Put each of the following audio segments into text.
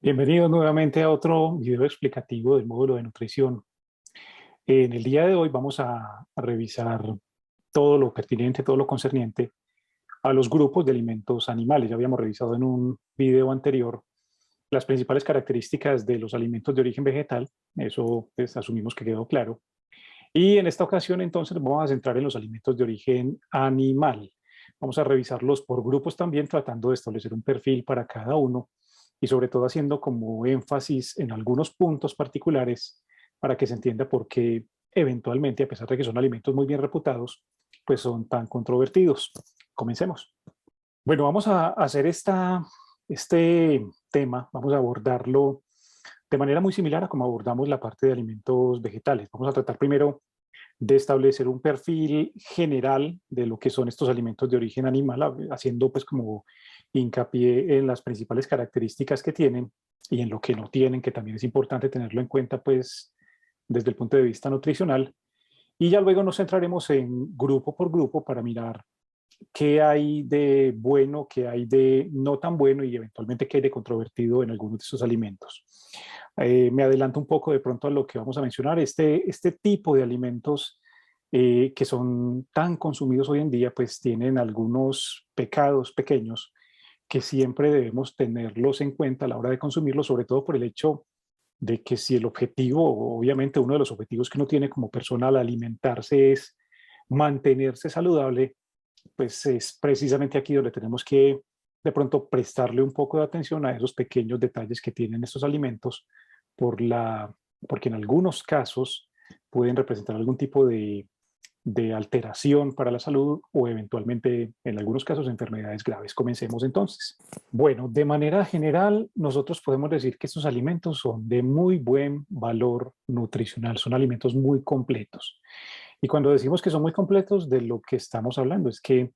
Bienvenidos nuevamente a otro video explicativo del módulo de nutrición. En el día de hoy vamos a revisar todo lo pertinente, todo lo concerniente a los grupos de alimentos animales. Ya habíamos revisado en un video anterior las principales características de los alimentos de origen vegetal. Eso pues asumimos que quedó claro. Y en esta ocasión entonces vamos a centrar en los alimentos de origen animal. Vamos a revisarlos por grupos también, tratando de establecer un perfil para cada uno y sobre todo haciendo como énfasis en algunos puntos particulares para que se entienda por qué eventualmente, a pesar de que son alimentos muy bien reputados, pues son tan controvertidos. Comencemos. Bueno, vamos a hacer este tema, vamos a abordarlo de manera muy similar a como abordamos la parte de alimentos vegetales. Vamos a tratar primero de establecer un perfil general de lo que son estos alimentos de origen animal, haciendo pues como hincapié en las principales características que tienen y en lo que no tienen, que también es importante tenerlo en cuenta pues desde el punto de vista nutricional. Y ya luego nos centraremos en grupo por grupo para mirar qué hay de bueno, qué hay de no tan bueno y eventualmente qué hay de controvertido en algunos de esos alimentos. Me adelanto un poco de pronto a lo que vamos a mencionar. Este tipo de alimentos que son tan consumidos hoy en día, pues tienen algunos pecados pequeños que siempre debemos tenerlos en cuenta a la hora de consumirlos, sobre todo por el hecho de que si el objetivo, obviamente uno de los objetivos que uno tiene como persona al alimentarse es mantenerse saludable, pues es precisamente aquí donde tenemos que de pronto prestarle un poco de atención a esos pequeños detalles que tienen estos alimentos, por porque en algunos casos pueden representar algún tipo de alteración para la salud o eventualmente en algunos casos enfermedades graves. Comencemos entonces. Bueno, de manera general, nosotros podemos decir que estos alimentos son de muy buen valor nutricional, son alimentos muy completos. Y cuando decimos que son muy completos, de lo que estamos hablando es que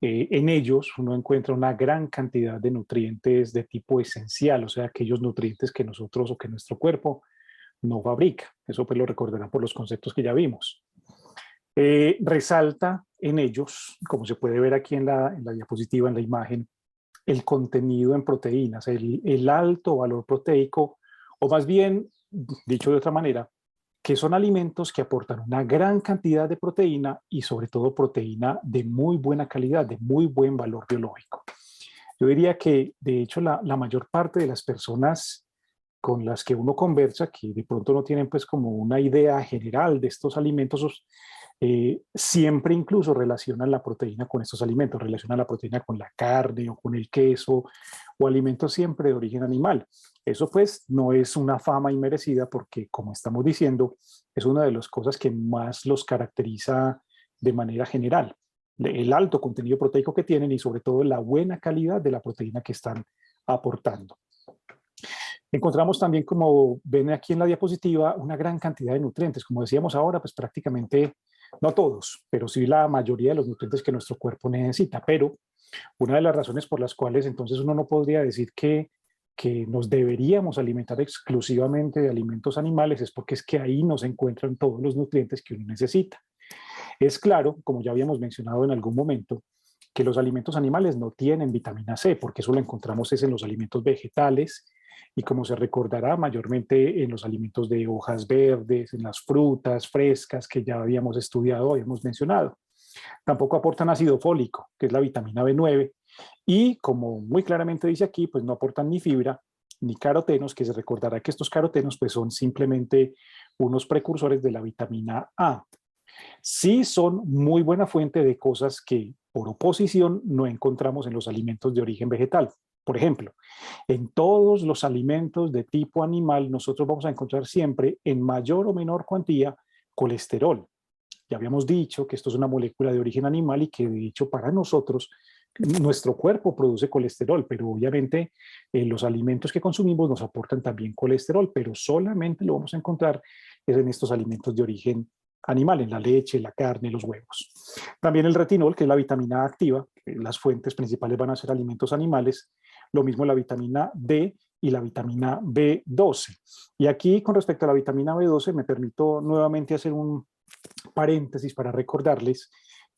en ellos uno encuentra una gran cantidad de nutrientes de tipo esencial, o sea, aquellos nutrientes que nosotros o que nuestro cuerpo no fabrica. Eso pues lo recordarán por los conceptos que ya vimos. Resalta en ellos, como se puede ver aquí en la diapositiva, en la imagen, el contenido en proteínas, el alto valor proteico, o más bien, dicho de otra manera, que son alimentos que aportan una gran cantidad de proteína y sobre todo proteína de muy buena calidad, de muy buen valor biológico. Yo diría que de hecho la mayor parte de las personas con las que uno conversa, que de pronto no tienen pues como una idea general de estos alimentos, siempre incluso relacionan la proteína con estos alimentos, relacionan la proteína con la carne o con el queso o alimentos siempre de origen animal. Eso pues no es una fama inmerecida porque, como estamos diciendo, es una de las cosas que más los caracteriza de manera general. El alto contenido proteico que tienen y sobre todo la buena calidad de la proteína que están aportando. Encontramos también, como ven aquí en la diapositiva, una gran cantidad de nutrientes. Como decíamos ahora, pues prácticamente, no todos, pero sí la mayoría de los nutrientes que nuestro cuerpo necesita. Pero una de las razones por las cuales entonces uno no podría decir que nos deberíamos alimentar exclusivamente de alimentos animales es porque es que ahí nos encuentran todos los nutrientes que uno necesita. Es claro, como ya habíamos mencionado en algún momento, que los alimentos animales no tienen vitamina C, porque eso lo encontramos es en los alimentos vegetales y, como se recordará, mayormente en los alimentos de hojas verdes, en las frutas frescas que ya habíamos estudiado, habíamos mencionado. Tampoco aportan ácido fólico, que es la vitamina B9, y como muy claramente dice aquí, pues no aportan ni fibra ni carotenos, que se recordará que estos carotenos pues son simplemente unos precursores de la vitamina A. Sí son muy buena fuente de cosas que por oposición no encontramos en los alimentos de origen vegetal. Por ejemplo, en todos los alimentos de tipo animal nosotros vamos a encontrar siempre en mayor o menor cuantía colesterol. Ya habíamos dicho que esto es una molécula de origen animal y que de hecho para nosotros nuestro cuerpo produce colesterol, pero obviamente los alimentos que consumimos nos aportan también colesterol, pero solamente lo vamos a encontrar en estos alimentos de origen animal, en la leche, la carne, los huevos. También el retinol, que es la vitamina activa, las fuentes principales van a ser alimentos animales, lo mismo la vitamina D y la vitamina B12. Y aquí con respecto a la vitamina B12 me permito nuevamente hacer un paréntesis para recordarles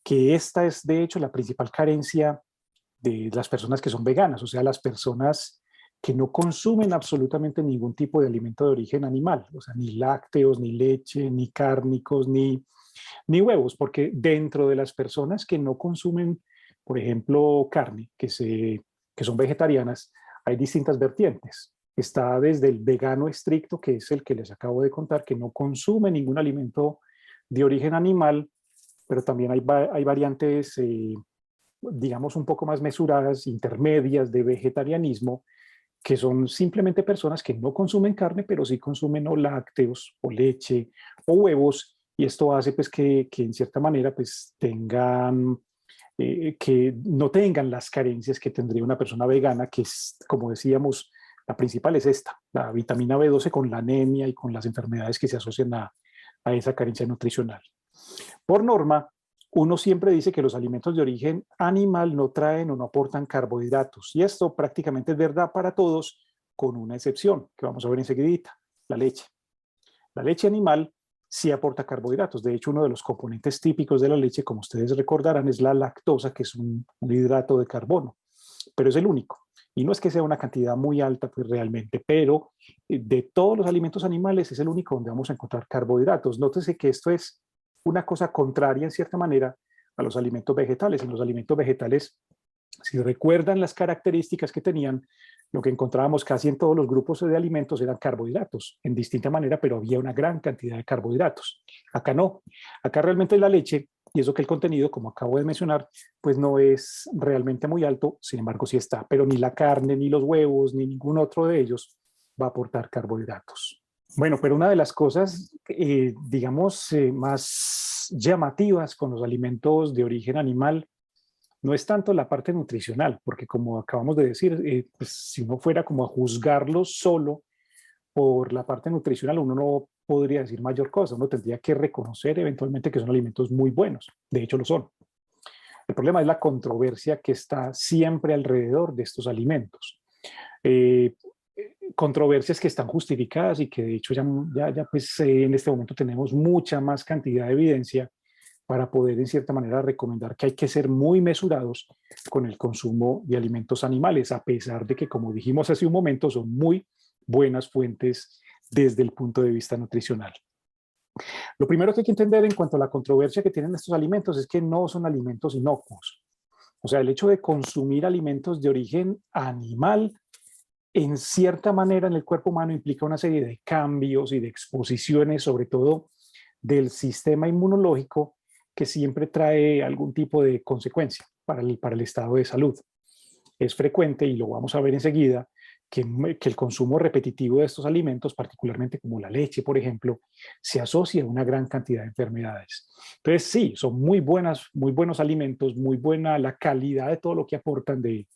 que esta es de hecho la principal carencia de las personas que son veganas, o sea, las personas que no consumen absolutamente ningún tipo de alimento de origen animal, o sea, ni lácteos, ni leche, ni cárnicos, ni huevos, porque dentro de las personas que no consumen, por ejemplo, carne, que son vegetarianas, hay distintas vertientes. Está desde el vegano estricto, que es el que les acabo de contar, que no consume ningún alimento de origen animal, pero también hay variantes, digamos, un poco más mesuradas, intermedias de vegetarianismo, que son simplemente personas que no consumen carne, pero sí consumen o lácteos, o leche, o huevos, y esto hace pues que en cierta manera pues tengan, que no tengan las carencias que tendría una persona vegana, que es, como decíamos, la principal es esta, la vitamina B12 con la anemia y con las enfermedades que se asocian a esa carencia nutricional. Por norma, uno siempre dice que los alimentos de origen animal no traen o no aportan carbohidratos, y esto prácticamente es verdad para todos, con una excepción que vamos a ver enseguida, la leche. La leche animal sí aporta carbohidratos. De hecho, uno de los componentes típicos de la leche, como ustedes recordarán, es la lactosa, que es un hidrato de carbono, pero es el único. Y no es que sea una cantidad muy alta, pues realmente, pero de todos los alimentos animales es el único donde vamos a encontrar carbohidratos. Nótese que esto es una cosa contraria, en cierta manera, a los alimentos vegetales. En los alimentos vegetales, si recuerdan las características que tenían, lo que encontrábamos casi en todos los grupos de alimentos eran carbohidratos, en distinta manera, pero había una gran cantidad de carbohidratos. Acá no, acá realmente la leche, y eso que el contenido, como acabo de mencionar, pues no es realmente muy alto, sin embargo sí está, pero ni la carne, ni los huevos, ni ningún otro de ellos va a aportar carbohidratos. Bueno, pero una de las cosas, digamos, más llamativas con los alimentos de origen animal no es tanto la parte nutricional, porque como acabamos de decir, pues si uno fuera como a juzgarlo solo por la parte nutricional, uno no podría decir mayor cosa, uno tendría que reconocer eventualmente que son alimentos muy buenos, de hecho lo son. El problema es la controversia que está siempre alrededor de estos alimentos. Eh, Controversias que están justificadas y que de hecho ya pues en este momento tenemos mucha más cantidad de evidencia para poder en cierta manera recomendar que hay que ser muy mesurados con el consumo de alimentos animales, a pesar de que, como dijimos hace un momento, son muy buenas fuentes desde el punto de vista nutricional. Lo primero que hay que entender en cuanto a la controversia que tienen estos alimentos es que no son alimentos inocuos. O sea, el hecho de consumir alimentos de origen animal en cierta manera en el cuerpo humano implica una serie de cambios y de exposiciones, sobre todo del sistema inmunológico, que siempre trae algún tipo de consecuencia para el estado de salud. Es frecuente, y lo vamos a ver enseguida, que el consumo repetitivo de estos alimentos, particularmente como la leche, por ejemplo, se asocia a una gran cantidad de enfermedades. Entonces, sí, son muy buenos alimentos, muy buena la calidad de todo lo que aportan de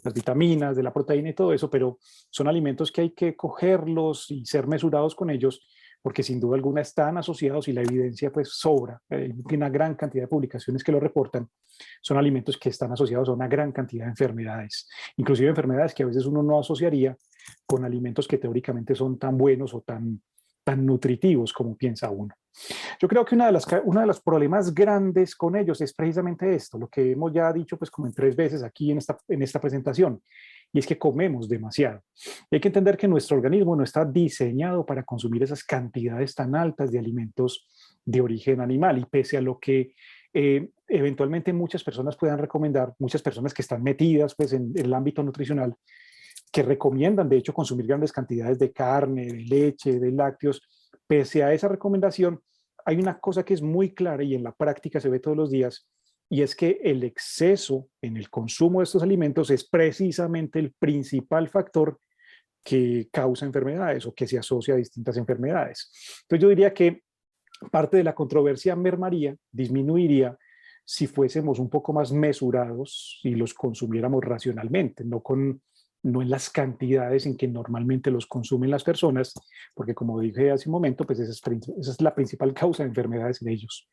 las vitaminas, de la proteína y todo eso, pero son alimentos que hay que cogerlos y ser mesurados con ellos, porque sin duda alguna están asociados y la evidencia pues sobra. Hay una gran cantidad de publicaciones que lo reportan. Son alimentos que están asociados a una gran cantidad de enfermedades, inclusive enfermedades que a veces uno no asociaría con alimentos que teóricamente son tan buenos o tan nutritivos como piensa uno. Yo creo que uno de los problemas grandes con ellos es precisamente esto, lo que hemos ya dicho pues como en 3 veces aquí en esta presentación, y es que comemos demasiado. Y hay que entender que nuestro organismo no está diseñado para consumir esas cantidades tan altas de alimentos de origen animal, y pese a lo que eventualmente muchas personas puedan recomendar, muchas personas que están metidas pues en el ámbito nutricional, que recomiendan de hecho consumir grandes cantidades de carne, de leche, de lácteos, pese a esa recomendación, hay una cosa que es muy clara y en la práctica se ve todos los días, y es que el exceso en el consumo de estos alimentos es precisamente el principal factor que causa enfermedades o que se asocia a distintas enfermedades. Entonces yo diría que parte de la controversia mermaría, disminuiría, si fuésemos un poco más mesurados y los consumiéramos racionalmente, no en las cantidades en que normalmente los consumen las personas, porque como dije hace un momento, pues esa es la principal causa de enfermedades en ellos.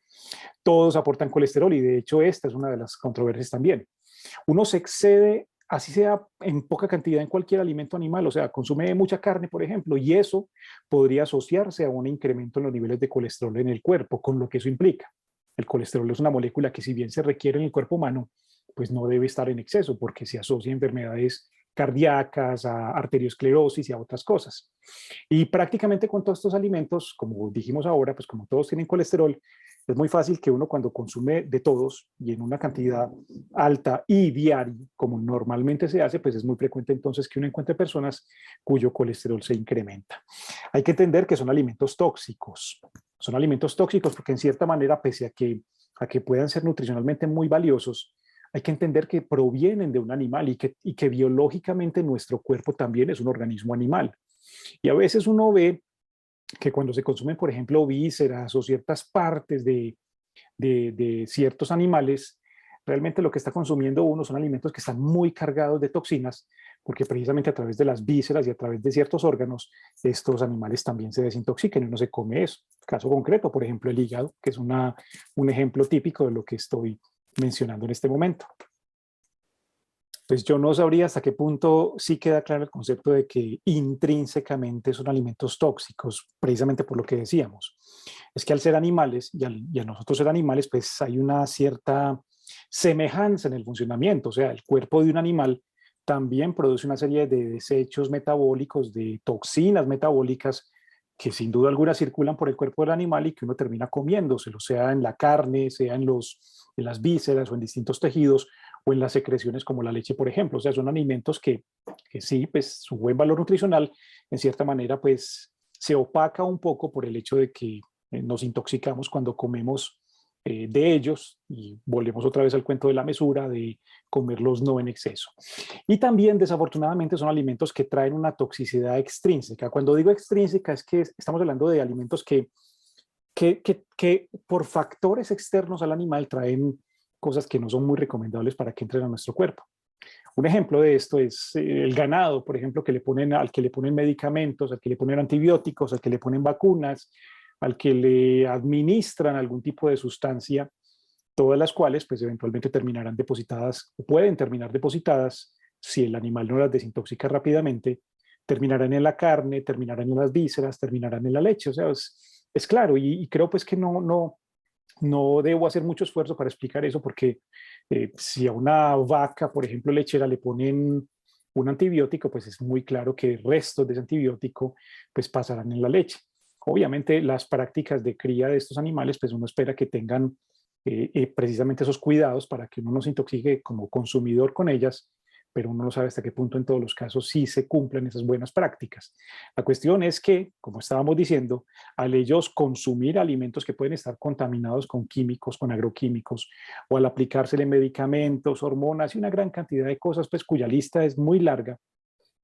Todos aportan colesterol y de hecho esta es una de las controversias también. Uno se excede, así sea en poca cantidad en cualquier alimento animal, o sea, consume mucha carne, por ejemplo, y eso podría asociarse a un incremento en los niveles de colesterol en el cuerpo, con lo que eso implica. El colesterol es una molécula que si bien se requiere en el cuerpo humano, pues no debe estar en exceso porque se asocia a enfermedades cardíacas, a arteriosclerosis y a otras cosas. Y prácticamente con todos estos alimentos, como dijimos ahora, pues como todos tienen colesterol, es muy fácil que uno cuando consume de todos y en una cantidad alta y diaria, como normalmente se hace, pues es muy frecuente entonces que uno encuentre personas cuyo colesterol se incrementa. Hay que entender que son alimentos tóxicos. Son alimentos tóxicos porque en cierta manera, pese a que puedan ser nutricionalmente muy valiosos, hay que entender que provienen de un animal y que biológicamente nuestro cuerpo también es un organismo animal. Y a veces uno ve que cuando se consumen, por ejemplo, vísceras o ciertas partes de ciertos animales, realmente lo que está consumiendo uno son alimentos que están muy cargados de toxinas, porque precisamente a través de las vísceras y a través de ciertos órganos, estos animales también se desintoxican y uno se come eso. Caso concreto, por ejemplo, el hígado, que es un ejemplo típico de lo que estoy mencionando en este momento. Pues yo no sabría hasta qué punto sí queda claro el concepto de que intrínsecamente son alimentos tóxicos, precisamente por lo que decíamos. Es que al ser animales y a nosotros ser animales, pues hay una cierta semejanza en el funcionamiento. O sea, el cuerpo de un animal también produce una serie de desechos metabólicos, de toxinas metabólicas que sin duda alguna circulan por el cuerpo del animal y que uno termina comiéndoselo, sea en la carne, sea en las vísceras o en distintos tejidos o en las secreciones como la leche, por ejemplo. O sea, son alimentos que sí, pues su buen valor nutricional, en cierta manera, pues se opaca un poco por el hecho de que nos intoxicamos cuando comemos de ellos y volvemos otra vez al cuento de la mesura, de comerlos no en exceso. Y también, desafortunadamente, son alimentos que traen una toxicidad extrínseca. Cuando digo extrínseca es que estamos hablando de alimentos que por factores externos al animal traen cosas que no son muy recomendables para que entren a nuestro cuerpo. Un ejemplo de esto es el ganado, por ejemplo, al que le ponen medicamentos, al que le ponen antibióticos, al que le ponen vacunas, al que le administran algún tipo de sustancia, todas las cuales pues eventualmente terminarán depositadas o pueden terminar depositadas si el animal no las desintoxica rápidamente, terminarán en la carne, terminarán en las vísceras, terminarán en la leche. O sea, es claro y creo pues que no debo hacer mucho esfuerzo para explicar eso porque si a una vaca, por ejemplo, lechera le ponen un antibiótico, pues es muy claro que restos de ese antibiótico pues pasarán en la leche. Obviamente las prácticas de cría de estos animales, pues uno espera que tengan precisamente esos cuidados para que uno no se intoxique como consumidor con ellas, pero uno no sabe hasta qué punto en todos los casos sí se cumplen esas buenas prácticas. La cuestión es que, como estábamos diciendo, al ellos consumir alimentos que pueden estar contaminados con químicos, con agroquímicos, o al aplicársele medicamentos, hormonas y una gran cantidad de cosas, pues cuya lista es muy larga,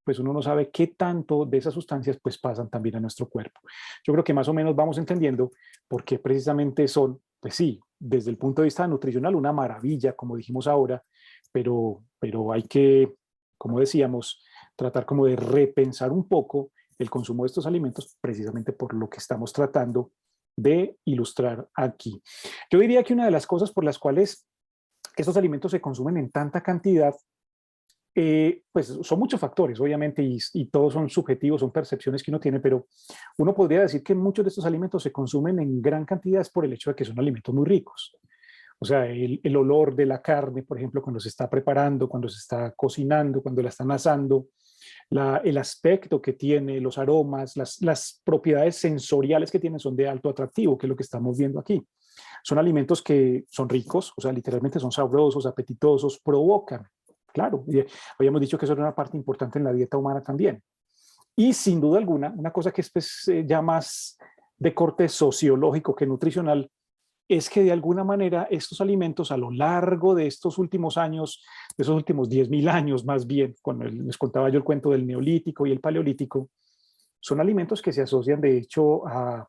pues uno no sabe qué tanto de esas sustancias pues pasan también a nuestro cuerpo. Yo creo que más o menos vamos entendiendo por qué precisamente son, pues sí, desde el punto de vista nutricional, una maravilla, como dijimos ahora, pero hay que, como decíamos, tratar como de repensar un poco el consumo de estos alimentos precisamente por lo que estamos tratando de ilustrar aquí. Yo diría que una de las cosas por las cuales estos alimentos se consumen en tanta cantidad pues son muchos factores, obviamente, y todos son subjetivos, son percepciones que uno tiene, pero uno podría decir que muchos de estos alimentos se consumen en gran cantidad por el hecho de que son alimentos muy ricos. O sea, el olor de la carne, por ejemplo, cuando se está preparando, cuando se está cocinando, cuando la están asando, el aspecto que tiene, los aromas, las propiedades sensoriales que tienen son de alto atractivo, que es lo que estamos viendo aquí. Son alimentos que son ricos, o sea, literalmente son sabrosos, apetitosos, provocan. Claro, y habíamos dicho que eso era una parte importante en la dieta humana también. Y sin duda alguna, una cosa que es pues, ya más de corte sociológico que nutricional, es que de alguna manera estos alimentos a lo largo de estos últimos años, de esos últimos 10.000 años más bien, cuando les contaba yo el cuento del neolítico y el paleolítico, son alimentos que se asocian de hecho a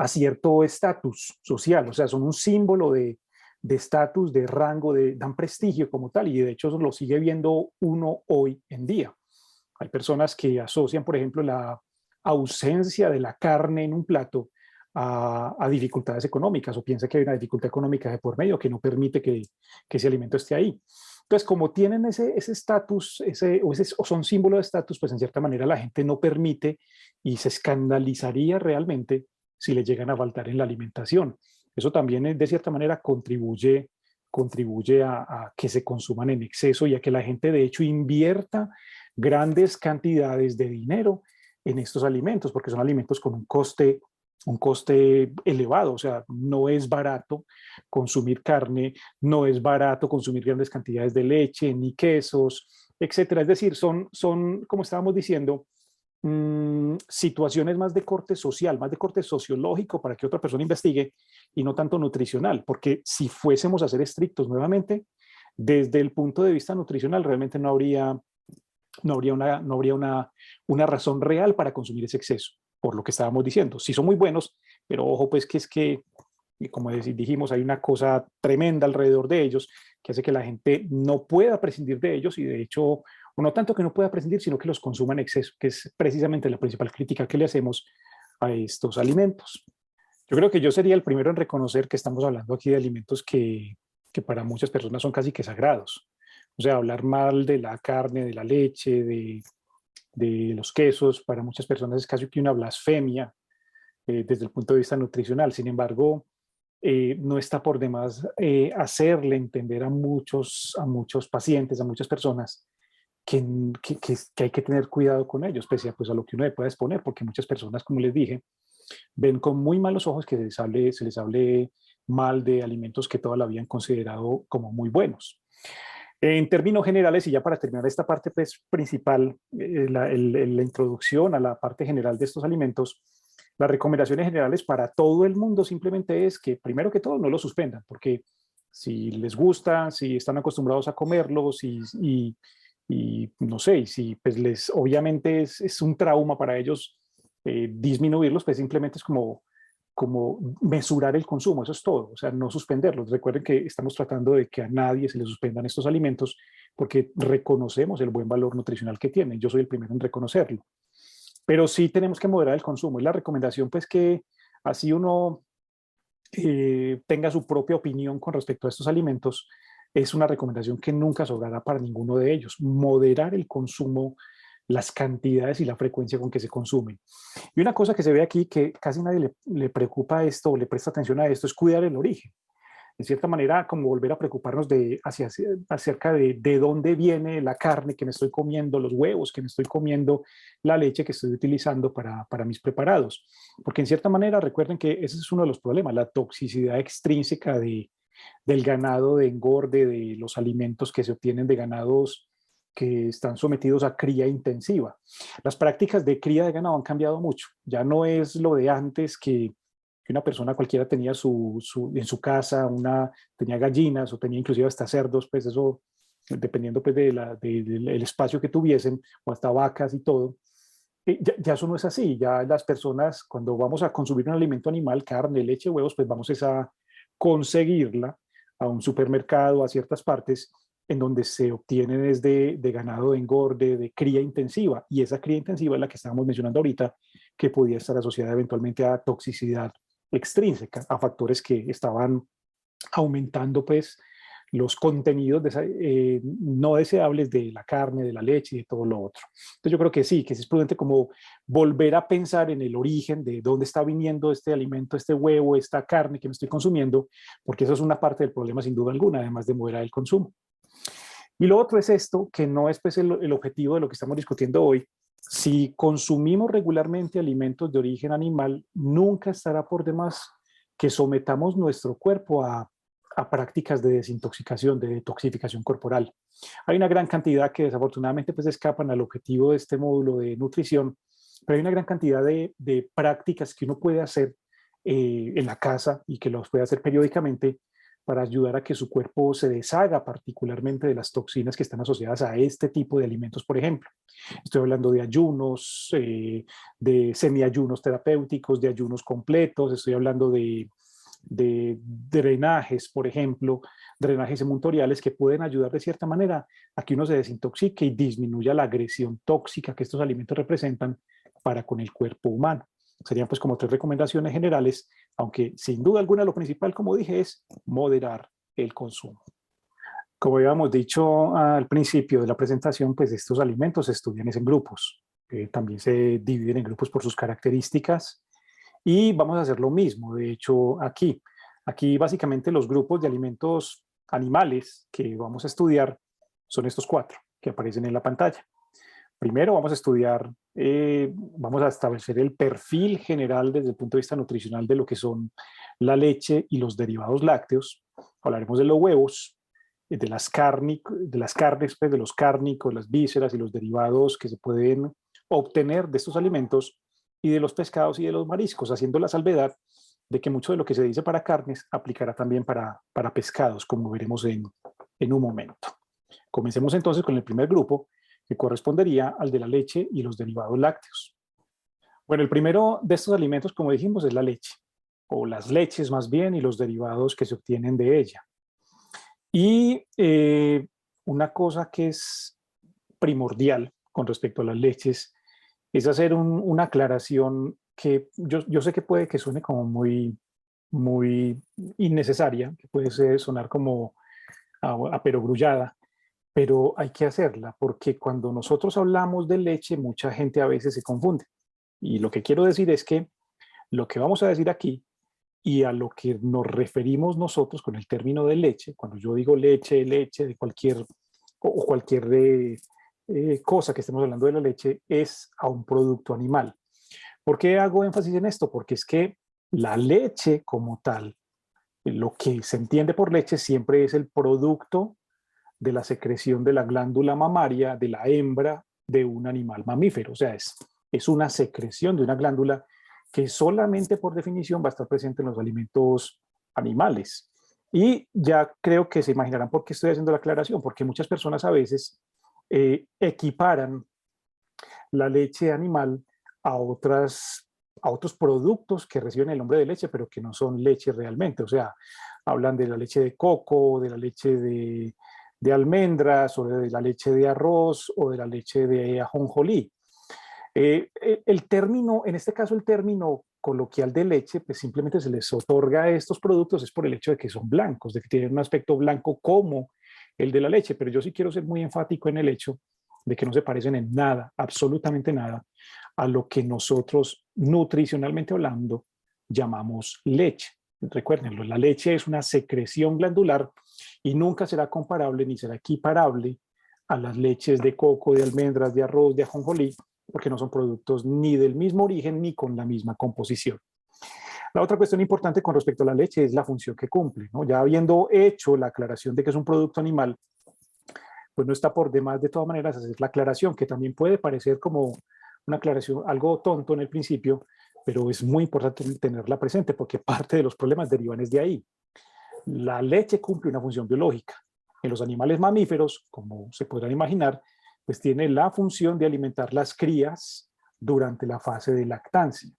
cierto estatus social, o sea, son un símbolo de estatus, de rango, dan prestigio como tal, y de hecho lo sigue viendo uno hoy en día. Hay personas que asocian, por ejemplo, la ausencia de la carne en un plato a dificultades económicas o piensa que hay una dificultad económica de por medio que no permite que ese alimento esté ahí. Entonces, como tienen ese estatus o son símbolo de estatus, pues en cierta manera la gente no permite y se escandalizaría realmente si le llegan a faltar en la alimentación. Eso también de cierta manera contribuye contribuye a que se consuman en exceso y a que la gente de hecho invierta grandes cantidades de dinero en estos alimentos, porque son alimentos con un coste elevado, o sea, no es barato consumir carne, no es barato consumir grandes cantidades de leche, ni quesos, etcétera. Es decir, son como estábamos diciendo, situaciones más de corte social, más de corte sociológico para que otra persona investigue y no tanto nutricional, porque si fuésemos a ser estrictos nuevamente, desde el punto de vista nutricional realmente no habría una razón real para consumir ese exceso, por lo que estábamos diciendo. Sí son muy buenos, pero ojo pues que es que, como dijimos, hay una cosa tremenda alrededor de ellos que hace que la gente no pueda prescindir de ellos y de hecho, o no tanto que no pueda prescindir, sino que los consuma en exceso, que es precisamente la principal crítica que le hacemos a estos alimentos. Yo creo que yo sería el primero en reconocer que estamos hablando aquí de alimentos que para muchas personas son casi que sagrados. O sea, hablar mal de la carne, de la leche, de los quesos, para muchas personas es casi que una blasfemia desde el punto de vista nutricional. Sin embargo, no está por demás hacerle entender a muchos pacientes, a muchas personas, que hay que tener cuidado con ellos, pese a, pues, a lo que uno le pueda exponer, porque muchas personas, como les dije, ven con muy malos ojos que se les hable mal de alimentos que toda la vida han considerado como muy buenos. En términos generales, y ya para terminar esta parte pues, principal, la introducción a la parte general de estos alimentos, las recomendaciones generales para todo el mundo simplemente es que, primero que todo, no lo suspendan, porque si les gusta, si están acostumbrados a comerlos y no sé, y si pues obviamente es un trauma para ellos disminuirlos, pues simplemente es como mesurar el consumo, eso es todo, o sea, no suspenderlos. Recuerden que estamos tratando de que a nadie se le suspendan estos alimentos porque reconocemos el buen valor nutricional que tienen. Yo soy el primero en reconocerlo. Pero sí tenemos que moderar el consumo. Es la recomendación, pues, que así uno tenga su propia opinión con respecto a estos alimentos, es una recomendación que nunca sobrará para ninguno de ellos. Moderar el consumo, las cantidades y la frecuencia con que se consumen. Y una cosa que se ve aquí que casi nadie le preocupa esto o le presta atención a esto es cuidar el origen. En cierta manera, como volver a preocuparnos acerca de dónde viene la carne que me estoy comiendo, los huevos que me estoy comiendo, la leche que estoy utilizando para mis preparados. Porque en cierta manera, recuerden que ese es uno de los problemas, la toxicidad extrínseca del ganado de engorde, de los alimentos que se obtienen de ganados que están sometidos a cría intensiva. Las prácticas de cría de ganado han cambiado mucho. Ya no es lo de antes que una persona cualquiera tenía en su casa, tenía gallinas o tenía inclusive hasta cerdos, pues eso, dependiendo pues del espacio que tuviesen, o hasta vacas y todo. Ya eso no es así. Ya las personas, cuando vamos a consumir un alimento animal, carne, leche, huevos, pues vamos a conseguirla a un supermercado, a ciertas partes, en donde se obtienen es de ganado de engorde, de cría intensiva. Y esa cría intensiva es la que estábamos mencionando ahorita, que podía estar asociada eventualmente a toxicidad extrínseca, a factores que estaban aumentando pues los contenidos no deseables de la carne, de la leche y de todo lo otro. Entonces yo creo que sí es prudente como volver a pensar en el origen de dónde está viniendo este alimento, este huevo, esta carne que me estoy consumiendo, porque eso es una parte del problema sin duda alguna, además de moderar el consumo. Y lo otro es esto, que no es pues el objetivo de lo que estamos discutiendo hoy. Si consumimos regularmente alimentos de origen animal, nunca estará por demás que sometamos nuestro cuerpo a prácticas de desintoxicación, de detoxificación corporal. Hay una gran cantidad que desafortunadamente pues escapan al objetivo de este módulo de nutrición, pero hay una gran cantidad de prácticas que uno puede hacer en la casa y que los puede hacer periódicamente para ayudar a que su cuerpo se deshaga particularmente de las toxinas que están asociadas a este tipo de alimentos, por ejemplo. Estoy hablando de ayunos, de semiayunos terapéuticos, de ayunos completos, estoy hablando de drenajes, por ejemplo, drenajes emuntoriales que pueden ayudar de cierta manera a que uno se desintoxique y disminuya la agresión tóxica que estos alimentos representan para con el cuerpo humano. Serían pues como 3 recomendaciones generales, aunque sin duda alguna lo principal, como dije, es moderar el consumo. Como habíamos dicho al principio de la presentación, pues estos alimentos se estudian en grupos. También se dividen en grupos por sus características y vamos a hacer lo mismo, de hecho, aquí. Aquí básicamente los grupos de alimentos animales que vamos a estudiar son estos 4 que aparecen en la pantalla. Primero vamos a estudiar, vamos a establecer el perfil general desde el punto de vista nutricional de lo que son la leche y los derivados lácteos. Hablaremos de los huevos, de las carnes, pues, de los cárnicos, las vísceras y los derivados que se pueden obtener de estos alimentos, y de los pescados y de los mariscos, haciendo la salvedad de que mucho de lo que se dice para carnes aplicará también para pescados, como veremos en un momento. Comencemos entonces con el primer grupo, que correspondería al de la leche y los derivados lácteos. Bueno, el primero de estos alimentos, como dijimos, es la leche, o las leches más bien, y los derivados que se obtienen de ella. Y una cosa que es primordial con respecto a las leches es hacer una aclaración que yo sé que puede que suene como muy innecesaria, que puede sonar como a perogrullada, pero hay que hacerla, porque cuando nosotros hablamos de leche, mucha gente a veces se confunde. Y lo que quiero decir es que lo que vamos a decir aquí y a lo que nos referimos nosotros con el término de leche, cuando yo digo leche, leche de cualquier o cualquier cosa que estemos hablando de la leche, es a un producto animal. ¿Por qué hago énfasis en esto? Porque es que la leche como tal, lo que se entiende por leche siempre es el producto de la secreción de la glándula mamaria de la hembra de un animal mamífero. O sea, es una secreción de una glándula que solamente por definición va a estar presente en los alimentos animales. Y ya creo que se imaginarán por qué estoy haciendo la aclaración, porque muchas personas a veces equiparan la leche animal a otros productos que reciben el nombre de leche, pero que no son leche realmente. O sea, hablan de la leche de coco, de la leche de almendras, o de la leche de arroz, o de la leche de ajonjolí. El término, en este caso el término coloquial de leche, pues simplemente se les otorga a estos productos es por el hecho de que son blancos, de que tienen un aspecto blanco como el de la leche, pero yo sí quiero ser muy enfático en el hecho de que no se parecen en nada, absolutamente nada, a lo que nosotros nutricionalmente hablando llamamos leche. Recuérdenlo, la leche es una secreción glandular y nunca será comparable ni será equiparable a las leches de coco, de almendras, de arroz, de ajonjolí, porque no son productos ni del mismo origen ni con la misma composición. La otra cuestión importante con respecto a la leche es la función que cumple, ¿no? Ya habiendo hecho la aclaración de que es un producto animal, pues no está por demás de todas maneras hacer la aclaración, que también puede parecer como una aclaración algo tonto en el principio, pero es muy importante tenerla presente porque parte de los problemas derivan de ahí. La leche cumple una función biológica. En los animales mamíferos, como se podrán imaginar, pues tiene la función de alimentar las crías durante la fase de lactancia.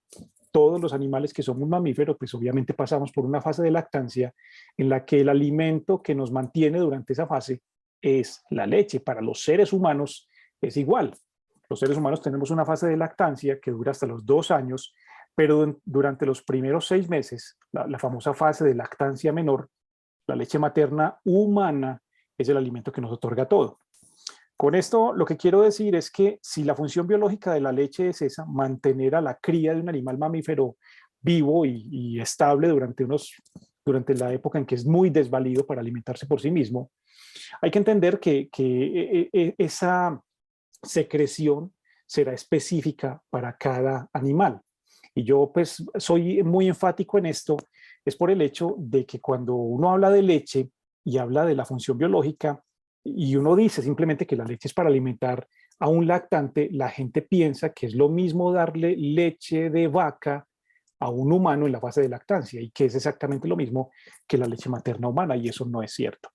Todos los animales que somos mamíferos, pues obviamente pasamos por una fase de lactancia en la que el alimento que nos mantiene durante esa fase es la leche. Para los seres humanos es igual. Los seres humanos tenemos una fase de lactancia que dura hasta los 2 años, pero durante los primeros 6 meses, la famosa fase de lactancia menor, la leche materna humana es el alimento que nos otorga todo. Con esto lo que quiero decir es que si la función biológica de la leche es esa, mantener a la cría de un animal mamífero vivo y estable durante la época en que es muy desvalido para alimentarse por sí mismo, hay que entender que esa secreción será específica para cada animal. Y yo pues soy muy enfático en esto, es por el hecho de que cuando uno habla de leche y habla de la función biológica y uno dice simplemente que la leche es para alimentar a un lactante, la gente piensa que es lo mismo darle leche de vaca a un humano en la fase de lactancia y que es exactamente lo mismo que la leche materna humana, y eso no es cierto.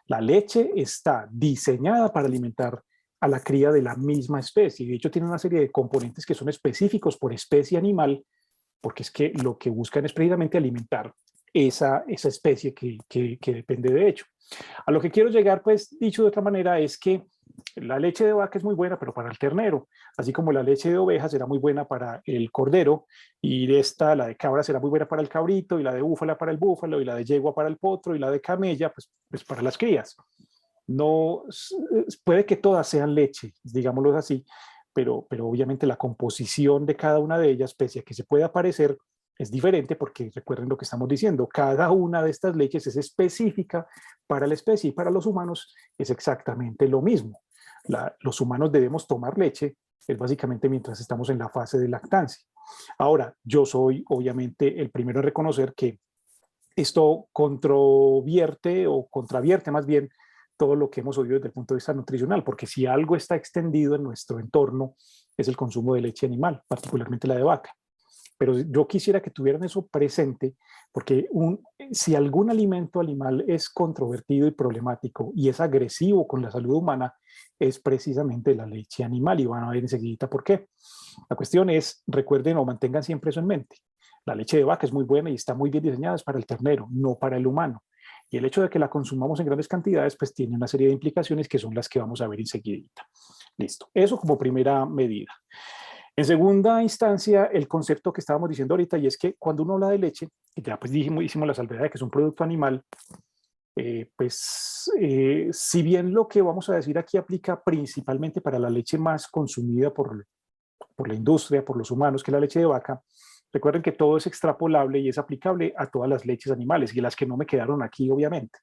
La leche está diseñada para alimentar a la cría de la misma especie. De hecho, tiene una serie de componentes que son específicos por especie animal, porque es que lo que buscan es precisamente alimentar esa especie que depende de ello. A lo que quiero llegar, pues, dicho de otra manera, es que la leche de vaca es muy buena, pero para el ternero, así como la leche de oveja será muy buena para el cordero, y la de cabra será muy buena para el cabrito, y la de búfala para el búfalo, y la de yegua para el potro, y la de camella, pues para las crías. No, puede que todas sean leche, digámoslo así, pero obviamente la composición de cada una de ellas, pese a que se pueda parecer, es diferente porque recuerden lo que estamos diciendo, cada una de estas leches es específica para la especie y para los humanos es exactamente lo mismo. Los humanos debemos tomar leche, es básicamente mientras estamos en la fase de lactancia. Ahora, yo soy obviamente el primero en reconocer que esto controvierte o contravierte más bien todo lo que hemos oído desde el punto de vista nutricional, porque si algo está extendido en nuestro entorno es el consumo de leche animal, particularmente la de vaca. Pero yo quisiera que tuvieran eso presente, porque si algún alimento animal es controvertido y problemático y es agresivo con la salud humana, es precisamente la leche animal, y van a ver enseguida por qué. La cuestión es, recuerden o mantengan siempre eso en mente. La leche de vaca es muy buena y está muy bien diseñada para el ternero, no para el humano. Y el hecho de que la consumamos en grandes cantidades, pues tiene una serie de implicaciones que son las que vamos a ver enseguida. Listo. Eso como primera medida. En segunda instancia, el concepto que estábamos diciendo ahorita, y es que cuando uno habla de leche, y ya pues hicimos la salvedad de que es un producto animal, si bien lo que vamos a decir aquí aplica principalmente para la leche más consumida por la industria, por los humanos, que es la leche de vaca, recuerden que todo es extrapolable y es aplicable a todas las leches animales y las que no me quedaron aquí, obviamente.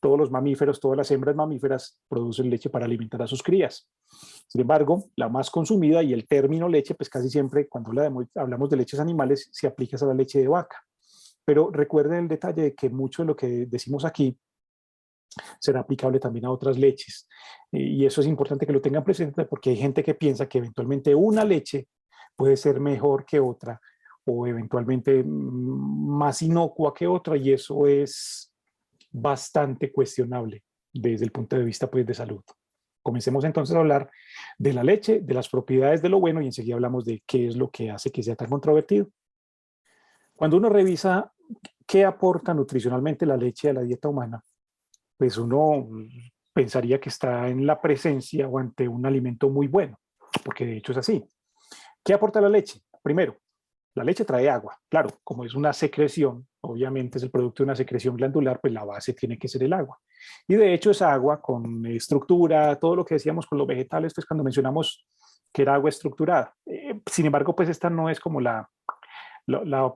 Todos los mamíferos, todas las hembras mamíferas producen leche para alimentar a sus crías. Sin embargo, la más consumida y el término leche, pues casi siempre cuando hablamos de leches animales se aplica a la leche de vaca. Pero recuerden el detalle de que mucho de lo que decimos aquí será aplicable también a otras leches. Y eso es importante que lo tengan presente porque hay gente que piensa que eventualmente una leche puede ser mejor que otra o eventualmente más inocua que otra, y eso es bastante cuestionable desde el punto de vista pues, de salud. Comencemos entonces a hablar de la leche, de las propiedades de lo bueno, y enseguida hablamos de qué es lo que hace que sea tan controvertido. Cuando uno revisa qué aporta nutricionalmente la leche a la dieta humana, pues uno pensaría que está en la presencia o ante un alimento muy bueno, porque de hecho es así. ¿Qué aporta la leche? Primero, la leche trae agua. Claro, como es una secreción, obviamente es el producto de una secreción glandular, pues la base tiene que ser el agua. Y de hecho esa agua con estructura, todo lo que decíamos con los vegetales, pues cuando mencionamos que era agua estructurada. Sin embargo, pues esta no es como la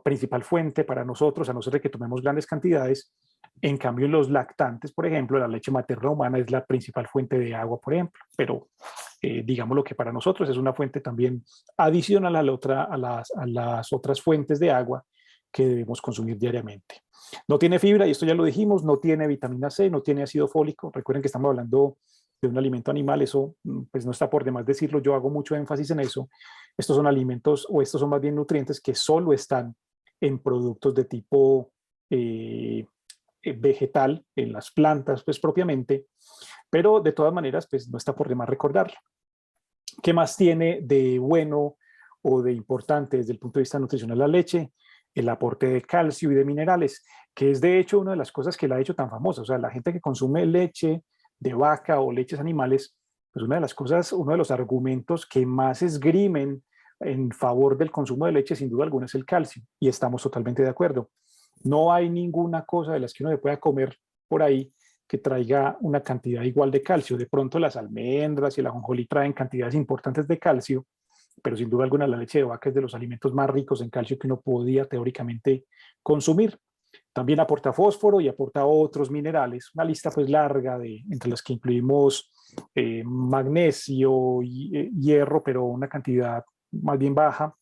principal fuente para nosotros, a no ser de que tomemos grandes cantidades. En cambio, en los lactantes, por ejemplo, la leche materna humana es la principal fuente de agua, por ejemplo, pero digamos lo que para nosotros es una fuente también adicional a las otras fuentes de agua que debemos consumir diariamente. No tiene fibra, y esto ya lo dijimos, no tiene vitamina C, no tiene ácido fólico. Recuerden que estamos hablando de un alimento animal, eso pues no está por demás decirlo, yo hago mucho énfasis en eso. Estos son alimentos, o estos son más bien nutrientes que solo están en productos de tipo vegetal, en las plantas pues propiamente, pero de todas maneras pues no está por demás recordarlo. ¿Qué más tiene de bueno o de importante desde el punto de vista nutricional la leche? El aporte de calcio y de minerales, que es de hecho una de las cosas que la ha hecho tan famosa. O sea, la gente que consume leche de vaca o leches animales, pues una de las cosas, uno de los argumentos que más esgrimen en favor del consumo de leche, sin duda alguna, es el calcio. Y estamos totalmente de acuerdo. No hay ninguna cosa de las que uno le pueda comer por ahí que traiga una cantidad igual de calcio. De pronto las almendras y el ajonjolí traen cantidades importantes de calcio, pero sin duda alguna la leche de vaca es de los alimentos más ricos en calcio que uno podía teóricamente consumir. También aporta fósforo y aporta otros minerales, una lista pues larga entre las que incluimos magnesio y hierro, pero una cantidad más bien baja,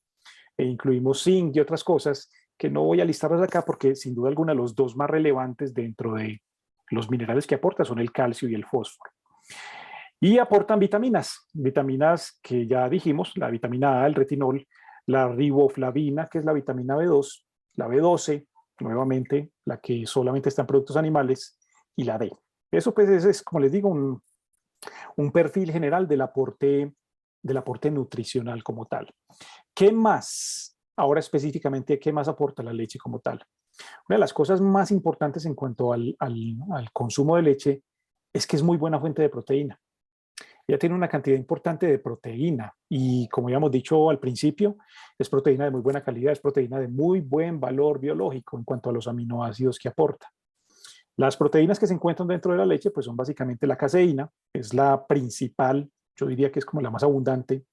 e incluimos zinc y otras cosas que no voy a listarlas acá porque sin duda alguna los dos más relevantes dentro de los minerales que aporta son el calcio y el fósforo. Y aportan vitaminas que ya dijimos, la vitamina A, el retinol, la riboflavina, que es la vitamina B2, la B12, nuevamente, la que solamente está en productos animales, y la D. Eso pues es como les digo, un perfil general del aporte nutricional como tal. ¿Qué más? Ahora específicamente, ¿qué más aporta la leche como tal? Una de las cosas más importantes en cuanto al consumo de leche es que es muy buena fuente de proteína. Ella tiene una cantidad importante de proteína y, como ya hemos dicho al principio, es proteína de muy buena calidad, es proteína de muy buen valor biológico en cuanto a los aminoácidos que aporta. Las proteínas que se encuentran dentro de la leche pues son básicamente la caseína, es la principal, yo diría que es como la más abundante,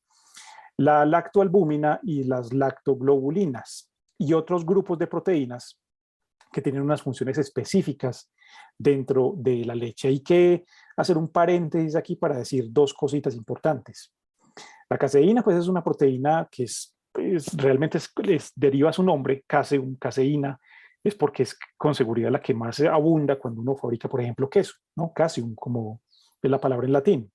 la lactoalbúmina y las lactoglobulinas. y otros grupos de proteínas que tienen unas funciones específicas dentro de la leche. Hay que hacer un paréntesis aquí para decir dos cositas importantes. La caseína, pues, es una proteína que realmente deriva su nombre, caseína, es porque es con seguridad la que más abunda cuando uno fabrica, por ejemplo, queso, ¿no? Caseum, como es la palabra en latín.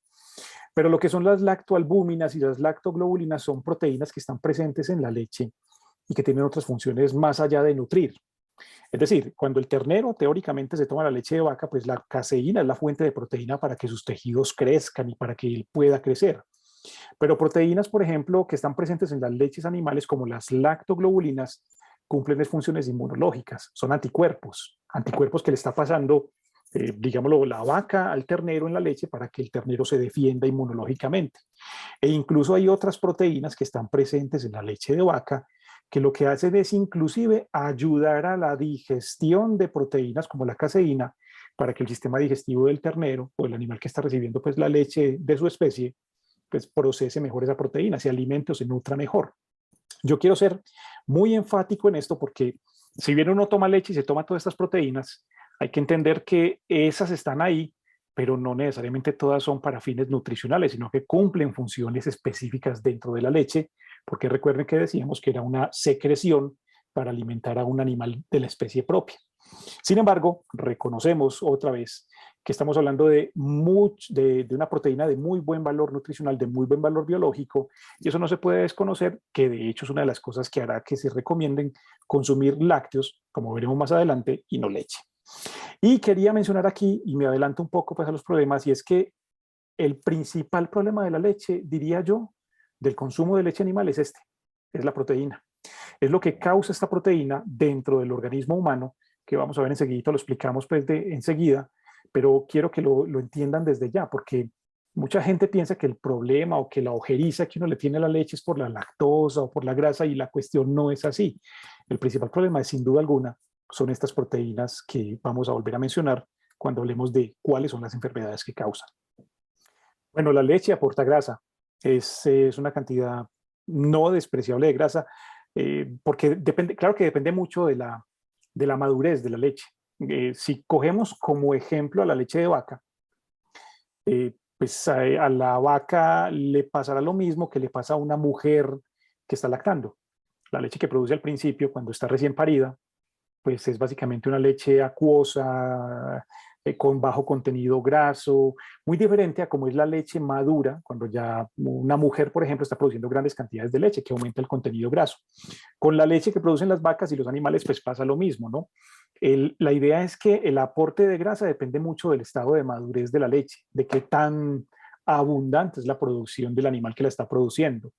Pero lo que son las lactoalbúminas y las lactoglobulinas son proteínas que están presentes en la leche y que tienen otras funciones más allá de nutrir. Es decir, cuando el ternero teóricamente se toma la leche de vaca, pues la caseína es la fuente de proteína para que sus tejidos crezcan y para que él pueda crecer. Pero proteínas, por ejemplo, que están presentes en las leches animales, como las lactoglobulinas, cumplen funciones inmunológicas, son anticuerpos, anticuerpos que le está pasando, digámoslo, la vaca al ternero en la leche para que el ternero se defienda inmunológicamente. E incluso hay otras proteínas que están presentes en la leche de vaca que lo que hacen es inclusive ayudar a la digestión de proteínas como la caseína para que el sistema digestivo del ternero o el animal que está recibiendo pues la leche de su especie pues procese mejor esa proteína, se alimente o se nutra mejor. Yo quiero ser muy enfático en esto porque si bien uno toma leche y se toma todas estas proteínas, hay que entender que esas están ahí, pero no necesariamente todas son para fines nutricionales, sino que cumplen funciones específicas dentro de la leche, porque recuerden que decíamos que era una secreción para alimentar a un animal de la especie propia. Sin embargo, reconocemos otra vez que estamos hablando de una proteína de muy buen valor nutricional, de muy buen valor biológico, y eso no se puede desconocer, que de hecho es una de las cosas que hará que se recomienden consumir lácteos, como veremos más adelante, y no leche. Y quería mencionar aquí, y me adelanto un poco pues, a los problemas, y es que el principal problema de la leche, diría yo, del consumo de leche animal es la proteína. Es lo que causa esta proteína dentro del organismo humano, que vamos a ver enseguida, lo explicamos pues enseguida, pero quiero que lo entiendan desde ya, porque mucha gente piensa que el problema o que la ojeriza que uno le tiene a la leche es por la lactosa o por la grasa, y la cuestión no es así. El principal problema es, sin duda alguna, son estas proteínas que vamos a volver a mencionar cuando hablemos de cuáles son las enfermedades que causan. Bueno, la leche aporta grasa, es una cantidad no despreciable de grasa, porque depende, claro que depende mucho de la madurez de la leche. Si cogemos como ejemplo a la leche de vaca, pues a la vaca le pasará lo mismo que le pasa a una mujer que está lactando. La leche que produce al principio, cuando está recién parida, pues es básicamente una leche acuosa, con bajo contenido graso, muy diferente a como es la leche madura, cuando ya una mujer, por ejemplo, está produciendo grandes cantidades de leche, que aumenta el contenido graso. Con la leche que producen las vacas y los animales, pues pasa lo mismo, ¿no? La idea es que el aporte de grasa depende mucho del estado de madurez de la leche, de qué tan abundante es la producción del animal que la está produciendo.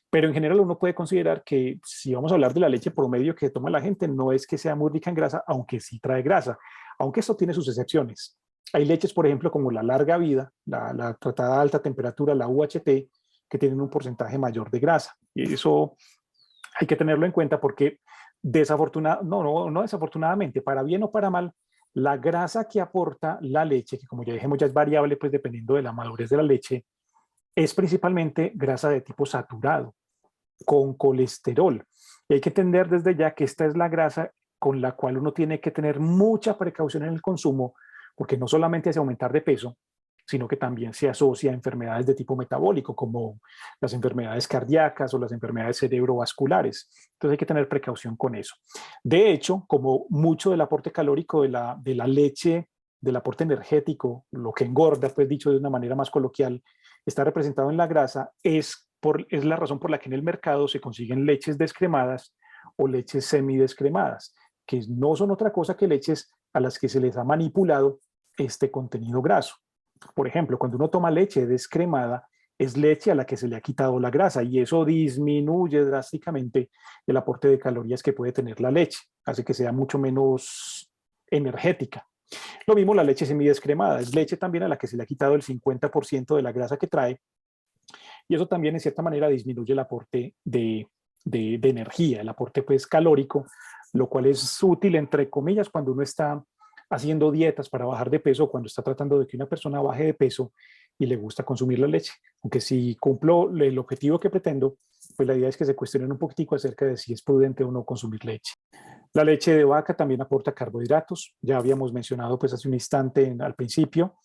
Pero en general uno puede considerar que si vamos a hablar de la leche promedio que toma la gente, no es que sea muy rica en grasa, aunque sí trae grasa, aunque esto tiene sus excepciones. Hay leches, por ejemplo, como la larga vida, la tratada a alta temperatura, la UHT, que tienen un porcentaje mayor de grasa. Y eso hay que tenerlo en cuenta porque no desafortunadamente, para bien o para mal, la grasa que aporta la leche, que como ya dijimos ya es variable, pues dependiendo de la madurez de la leche, es principalmente grasa de tipo saturado, con colesterol. Y hay que entender desde ya que esta es la grasa con la cual uno tiene que tener mucha precaución en el consumo, porque no solamente hace aumentar de peso, sino que también se asocia a enfermedades de tipo metabólico, como las enfermedades cardíacas o las enfermedades cerebrovasculares. Entonces hay que tener precaución con eso. De hecho, como mucho del aporte calórico de la leche, del aporte energético, lo que engorda, pues dicho de una manera más coloquial, está representado en la grasa, es la razón por la que en el mercado se consiguen leches descremadas o leches semidescremadas, que no son otra cosa que leches a las que se les ha manipulado este contenido graso. Por ejemplo, cuando uno toma leche descremada, es leche a la que se le ha quitado la grasa y eso disminuye drásticamente el aporte de calorías que puede tener la leche, hace que sea mucho menos energética. Lo mismo la leche semidescremada, es leche también a la que se le ha quitado el 50% de la grasa que trae, y eso también en cierta manera disminuye el aporte de energía, el aporte pues calórico, lo cual es útil entre comillas cuando uno está haciendo dietas para bajar de peso, cuando está tratando de que una persona baje de peso y le gusta consumir la leche. Aunque si cumplo el objetivo que pretendo, pues la idea es que se cuestionen un poquitico acerca de si es prudente o no consumir leche. La leche de vaca también aporta carbohidratos. Ya habíamos mencionado pues hace un instante al principio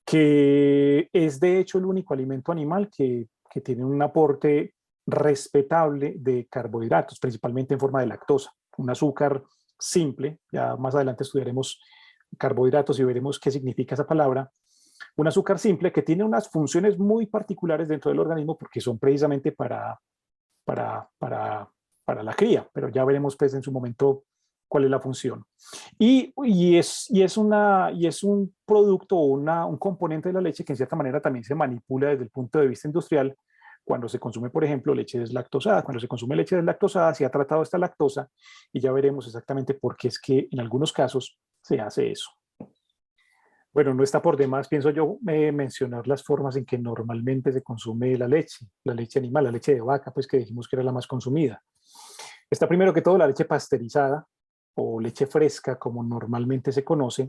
que es de hecho el único alimento animal que tiene un aporte respetable de carbohidratos, principalmente en forma de lactosa, un azúcar simple. Ya más adelante estudiaremos carbohidratos y veremos qué significa esa palabra. Un azúcar simple que tiene unas funciones muy particulares dentro del organismo porque son precisamente para, para, para la cría, pero ya veremos pues en su momento cuál es la función. Y es un producto o un componente de la leche que en cierta manera también se manipula desde el punto de vista industrial cuando se consume, por ejemplo, leche deslactosada. Cuando se consume leche deslactosada, se ha tratado esta lactosa y ya veremos exactamente por qué es que en algunos casos se hace eso. Bueno, no está por demás, pienso yo, mencionar las formas en que normalmente se consume la leche animal, la leche de vaca, pues que dijimos que era la más consumida. Está primero que todo la leche pasteurizada o leche fresca, como normalmente se conoce,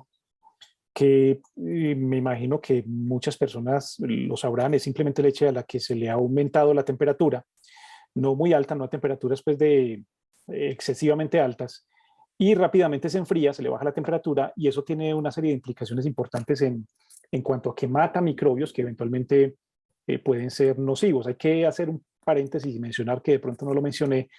que me imagino que muchas personas lo sabrán, es simplemente leche a la que se le ha aumentado la temperatura, no muy alta, no a temperaturas pues excesivamente altas, y rápidamente se enfría, se le baja la temperatura y eso tiene una serie de implicaciones importantes en cuanto a que mata microbios que eventualmente pueden ser nocivos. Hay que hacer un paréntesis y mencionar que de pronto no lo mencioné,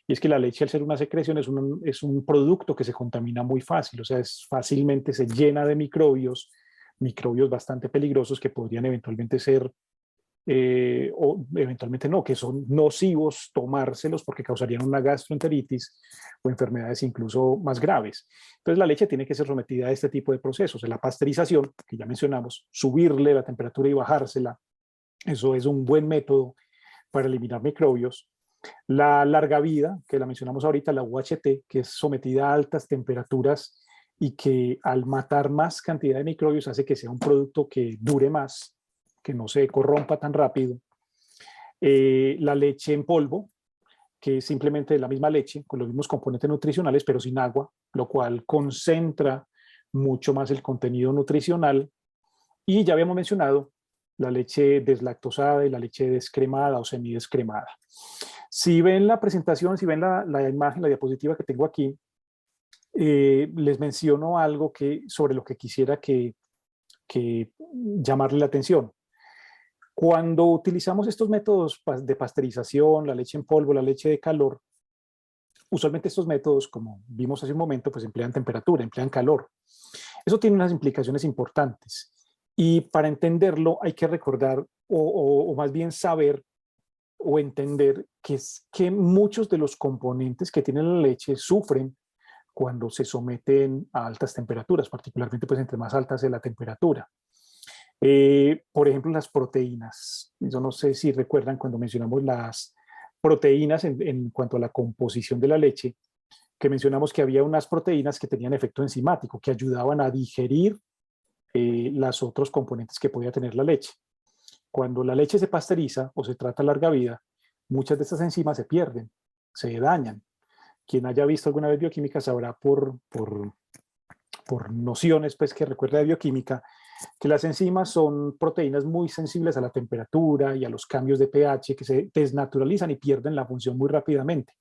y es que la leche al ser una secreción es un producto que se contamina muy fácil, o sea, fácilmente se llena de microbios, microbios bastante peligrosos que podrían eventualmente ser o eventualmente no, que son nocivos tomárselos porque causarían una gastroenteritis o enfermedades incluso más graves. Entonces la leche tiene que ser sometida a este tipo de procesos. En la pasteurización, que ya mencionamos, subirle la temperatura y bajársela, eso es un buen método para eliminar microbios. La larga vida, que la mencionamos ahorita, la UHT, que es sometida a altas temperaturas y que al matar más cantidad de microbios hace que sea un producto que dure más, que no se corrompa tan rápido. La leche en polvo, que es simplemente la misma leche, con los mismos componentes nutricionales, pero sin agua, lo cual concentra mucho más el contenido nutricional. Y ya habíamos mencionado la leche deslactosada y la leche descremada o semidescremada. Si ven la presentación, si ven la imagen, la diapositiva que tengo aquí, les menciono algo sobre lo que quisiera que llamarle la atención. Cuando utilizamos estos métodos de pasteurización, la leche en polvo, la leche de calor, usualmente estos métodos, como vimos hace un momento, pues emplean temperatura, emplean calor. Eso tiene unas implicaciones importantes. Y para entenderlo hay que recordar o más bien saber o entender que muchos de los componentes que tiene la leche sufren cuando se someten a altas temperaturas, particularmente pues entre más alta sea la temperatura. Por ejemplo, las proteínas. Yo no sé si recuerdan cuando mencionamos las proteínas en cuanto a la composición de la leche, que mencionamos que había unas proteínas que tenían efecto enzimático, que ayudaban a digerir los otros componentes que podía tener la leche. Cuando la leche se pasteuriza o se trata a larga vida, muchas de estas enzimas se pierden, se dañan. Quien haya visto alguna vez bioquímica sabrá por nociones pues, que recuerda de bioquímica, que las enzimas son proteínas muy sensibles a la temperatura y a los cambios de pH que se desnaturalizan y pierden la función muy rápidamente.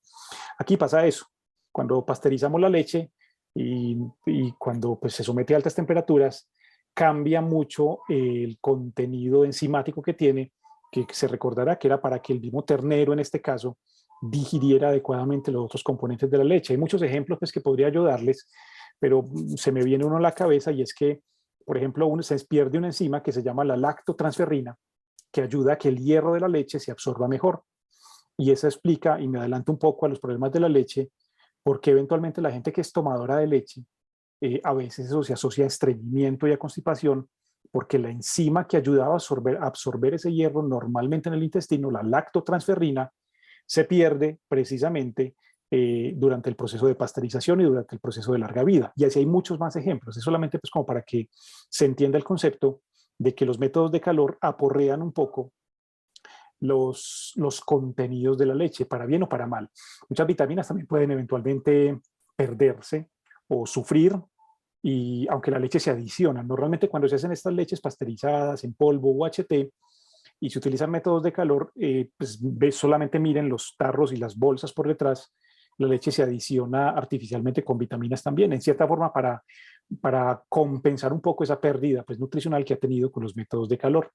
Aquí pasa eso. Cuando pasteurizamos la leche y cuando pues, se somete a altas temperaturas, cambia mucho el contenido enzimático que tiene, que se recordará que era para que el mismo ternero, en este caso, digiriera adecuadamente los otros componentes de la leche. Hay muchos ejemplos pues, que podría ayudarles, pero se me viene uno a la cabeza y es que, por ejemplo, se pierde una enzima que se llama la lactotransferrina, que ayuda a que el hierro de la leche se absorba mejor. Y eso explica, y me adelanto un poco a los problemas de la leche, porque eventualmente la gente que es tomadora de leche, a veces eso se asocia a estreñimiento y a constipación, porque la enzima que ayudaba a absorber ese hierro normalmente en el intestino, la lactotransferrina, se pierde precisamente durante el proceso de pasteurización y durante el proceso de larga vida. Y así hay muchos más ejemplos. Es solamente pues, como para que se entienda el concepto de que los métodos de calor aporrean un poco los contenidos de la leche, para bien o para mal. Muchas vitaminas también pueden eventualmente perderse o sufrir, y aunque la leche se adiciona, normalmente cuando se hacen estas leches pasteurizadas en polvo o UHT, y si utilizan métodos de calor, pues solamente miren los tarros y las bolsas por detrás. La leche se adiciona artificialmente con vitaminas también, en cierta forma para compensar un poco esa pérdida pues, nutricional que ha tenido con los métodos de calor.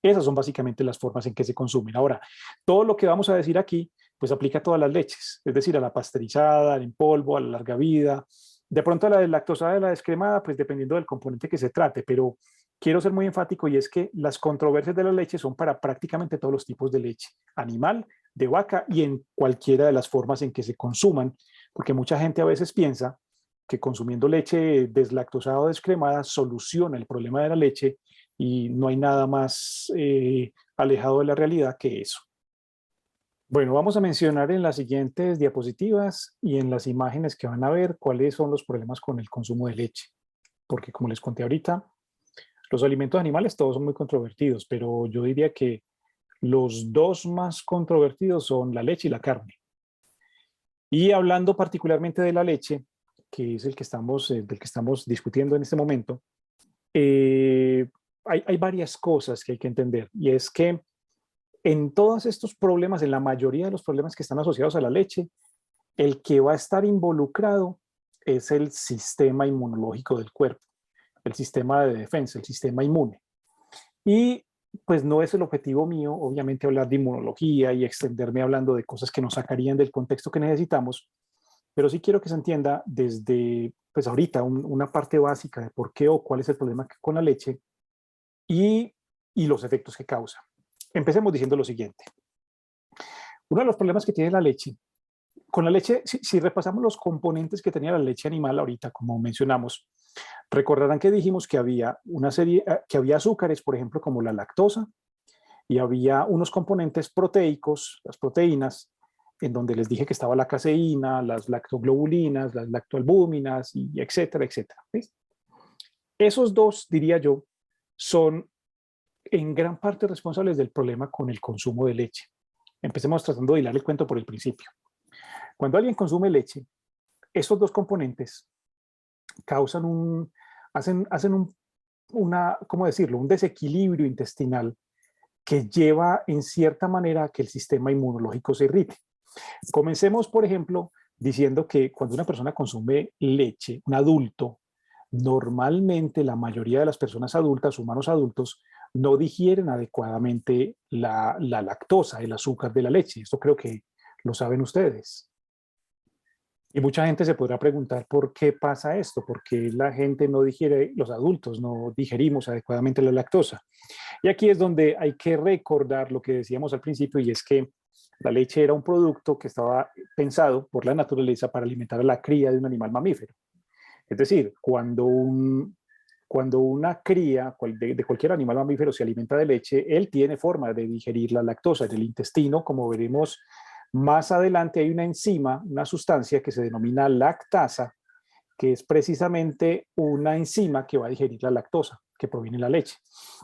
Esas son básicamente las formas en que se consumen. Ahora, todo lo que vamos a decir aquí, pues aplica a todas las leches, es decir, a la pasteurizada, en polvo, a la larga vida, de pronto a la deslactosada, a la descremada, pues dependiendo del componente que se trate, pero quiero ser muy enfático y es que las controversias de la leche son para prácticamente todos los tipos de leche, animal, de vaca y en cualquiera de las formas en que se consuman, porque mucha gente a veces piensa que consumiendo leche deslactosada o descremada soluciona el problema de la leche y no hay nada más alejado de la realidad que eso. Bueno, vamos a mencionar en las siguientes diapositivas y en las imágenes que van a ver cuáles son los problemas con el consumo de leche, porque como les conté ahorita, los alimentos animales todos son muy controvertidos, pero yo diría que los dos más controvertidos son la leche y la carne. Y hablando particularmente de la leche, que es el que del que estamos discutiendo en este momento, hay varias cosas que hay que entender, y es que en todos estos problemas, en la mayoría de los problemas que están asociados a la leche, el que va a estar involucrado es el sistema inmunológico del cuerpo, el sistema de defensa, el sistema inmune. Y pues no es el objetivo mío, obviamente, hablar de inmunología y extenderme hablando de cosas que nos sacarían del contexto que necesitamos, pero sí quiero que se entienda desde, pues ahorita, una parte básica de por qué o cuál es el problema con la leche y los efectos que causa. Empecemos diciendo lo siguiente. Uno de los problemas que tiene la leche, con la leche, si repasamos los componentes que tenía la leche animal ahorita, como mencionamos, recordarán que dijimos que había una serie, que había azúcares, por ejemplo, como la lactosa, y había unos componentes proteicos, las proteínas, en donde les dije que estaba la caseína, las lactoglobulinas, las lactoalbúminas, y etcétera, etcétera. ¿Ves? Esos dos, diría yo, son en gran parte responsables del problema con el consumo de leche. Empecemos tratando de hilar el cuento por el principio. Cuando alguien consume leche, esos dos componentes causan ¿cómo decirlo? Un desequilibrio intestinal que lleva en cierta manera a que el sistema inmunológico se irrite. Comencemos, por ejemplo, diciendo que cuando una persona consume leche, un adulto, normalmente la mayoría de las personas adultas, humanos adultos, no digieren adecuadamente la lactosa, el azúcar de la leche. Esto creo que lo saben ustedes. Y mucha gente se podrá preguntar por qué pasa esto, por qué la gente no digiere, los adultos no digerimos adecuadamente la lactosa. Y aquí es donde hay que recordar lo que decíamos al principio, y es que la leche era un producto que estaba pensado por la naturaleza para alimentar a la cría de un animal mamífero. Es decir, cuando una cría de cualquier animal mamífero se alimenta de leche, él tiene forma de digerir la lactosa. En el intestino, como veremos más adelante, hay una enzima, una sustancia que se denomina lactasa, que es precisamente una enzima que va a digerir la lactosa que proviene de la leche.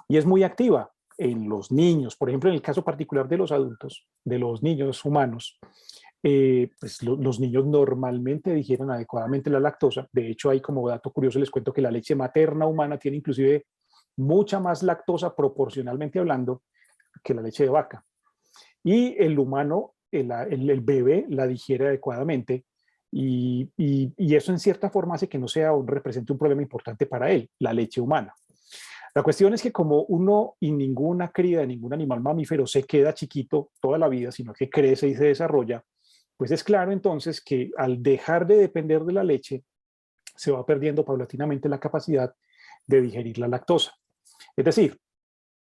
Y es muy activa en los niños, por ejemplo, en el caso particular de los adultos, de los niños humanos, pues los niños normalmente digieren adecuadamente la lactosa. De hecho, hay como dato curioso, les cuento que la leche materna humana tiene inclusive mucha más lactosa proporcionalmente hablando que la leche de vaca. Y el humano, el bebé, la digiere adecuadamente y eso en cierta forma hace que no sea represente un problema importante para él, la leche humana. La cuestión es que como uno y ninguna cría de ningún animal mamífero se queda chiquito toda la vida, sino que crece y se desarrolla, pues es claro entonces que al dejar de depender de la leche, se va perdiendo paulatinamente la capacidad de digerir la lactosa. Es decir,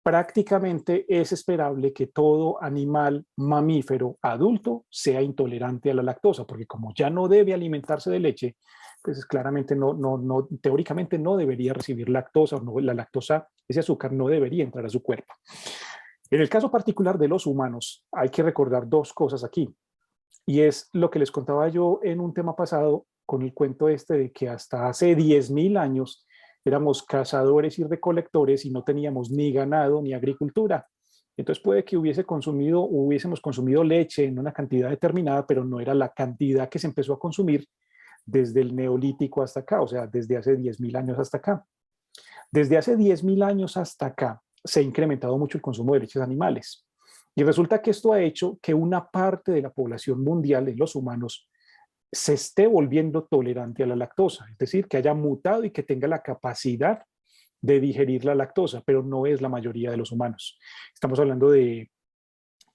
prácticamente es esperable que todo animal mamífero adulto sea intolerante a la lactosa, porque como ya no debe alimentarse de leche, pues claramente teóricamente no debería recibir lactosa, o no, la lactosa, ese azúcar no debería entrar a su cuerpo. En el caso particular de los humanos, hay que recordar dos cosas aquí, y es lo que les contaba yo en un tema pasado con el cuento este de que hasta hace 10.000 años éramos cazadores y recolectores y no teníamos ni ganado ni agricultura. Entonces puede que hubiésemos consumido leche en una cantidad determinada, pero no era la cantidad que se empezó a consumir desde el Neolítico hasta acá, o sea, desde hace 10.000 años hasta acá. Desde hace 10.000 años hasta acá, se ha incrementado mucho el consumo de leches animales. Y resulta que esto ha hecho que una parte de la población mundial de los humanos se esté volviendo tolerante a la lactosa, es decir, que haya mutado y que tenga la capacidad de digerir la lactosa, pero no es la mayoría de los humanos. Estamos hablando de,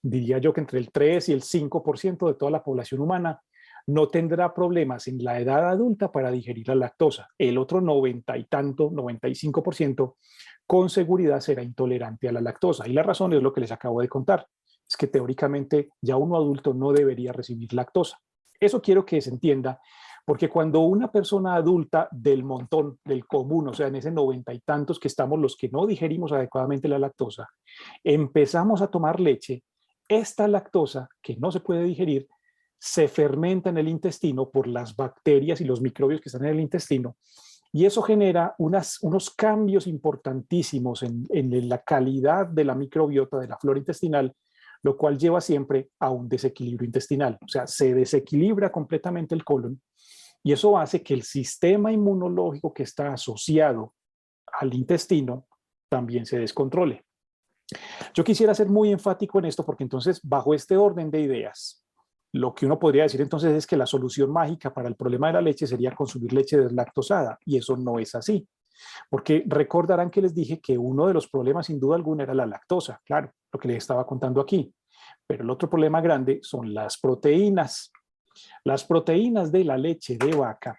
diría yo, que entre el 3 y el 5% de toda la población humana no tendrá problemas en la edad adulta para digerir la lactosa. El otro 90 y tanto, 95%, con seguridad será intolerante a la lactosa. Y la razón es lo que les acabo de contar, es que teóricamente ya uno adulto no debería recibir lactosa. Eso quiero que se entienda, porque cuando una persona adulta del montón, del común, o sea, en ese 90 y tantos que estamos los que no digerimos adecuadamente la lactosa, empezamos a tomar leche, esta lactosa que no se puede digerir se fermenta en el intestino por las bacterias y los microbios que están en el intestino, y eso genera unos cambios importantísimos en la calidad de la microbiota, de la flora intestinal, lo cual lleva siempre a un desequilibrio intestinal. O sea, se desequilibra completamente el colon y eso hace que el sistema inmunológico que está asociado al intestino también se descontrole. Yo quisiera ser muy enfático en esto porque entonces, bajo este orden de ideas, lo que uno podría decir entonces es que la solución mágica para el problema de la leche sería consumir leche deslactosada, y eso no es así. Porque recordarán que les dije que uno de los problemas sin duda alguna era la lactosa, claro, lo que les estaba contando aquí. Pero el otro problema grande son las proteínas. Las proteínas de la leche de vaca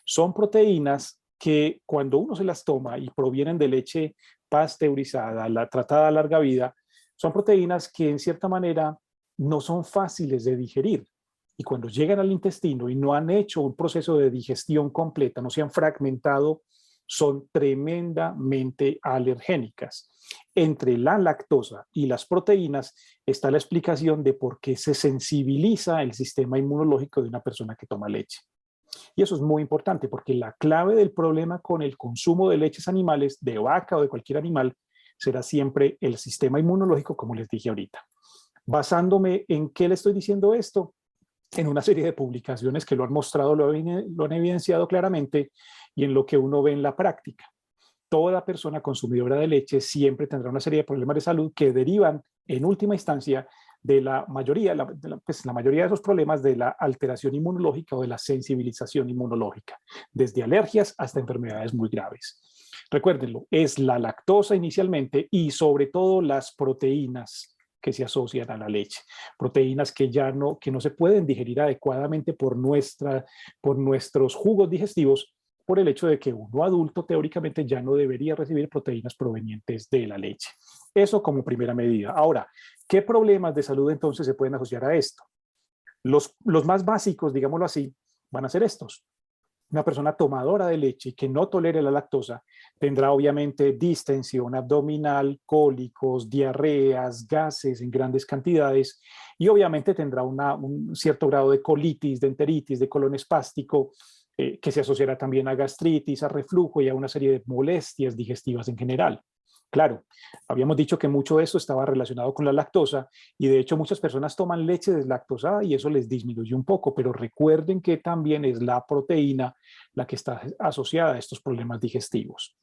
son proteínas que cuando uno se las toma y provienen de leche pasteurizada, la tratada a larga vida, son proteínas que en cierta manera no son fáciles de digerir. Y cuando llegan al intestino y no han hecho un proceso de digestión completa, no se han fragmentado, son tremendamente alergénicas. Entre la lactosa y las proteínas está la explicación de por qué se sensibiliza el sistema inmunológico de una persona que toma leche. Y eso es muy importante porque la clave del problema con el consumo de leches animales, de vaca o de cualquier animal, será siempre el sistema inmunológico, como les dije ahorita. Basándome en qué le estoy diciendo esto, en una serie de publicaciones que lo han mostrado, lo han evidenciado claramente, y en lo que uno ve en la práctica. Toda persona consumidora de leche siempre tendrá una serie de problemas de salud que derivan en última instancia de la mayoría, la mayoría de esos problemas de la alteración inmunológica o de la sensibilización inmunológica, desde alergias hasta enfermedades muy graves. Recuérdenlo, es la lactosa inicialmente y sobre todo las proteínas que se asocian a la leche, proteínas que no se pueden digerir adecuadamente por nuestros jugos digestivos, por el hecho de que uno adulto teóricamente ya no debería recibir proteínas provenientes de la leche. Eso como primera medida. Ahora, ¿qué problemas de salud entonces se pueden asociar a esto? Los más básicos, digámoslo así, van a ser estos. Una persona tomadora de leche que no tolere la lactosa tendrá obviamente distensión abdominal, cólicos, diarreas, gases en grandes cantidades y obviamente tendrá un cierto grado de colitis, de enteritis, de colon espástico, que se asociará también a gastritis, a reflujo y a una serie de molestias digestivas en general. Claro, habíamos dicho que mucho de eso estaba relacionado con la lactosa y de hecho muchas personas toman leche deslactosada y eso les disminuye un poco, pero recuerden que también es la proteína la que está asociada a estos problemas digestivos.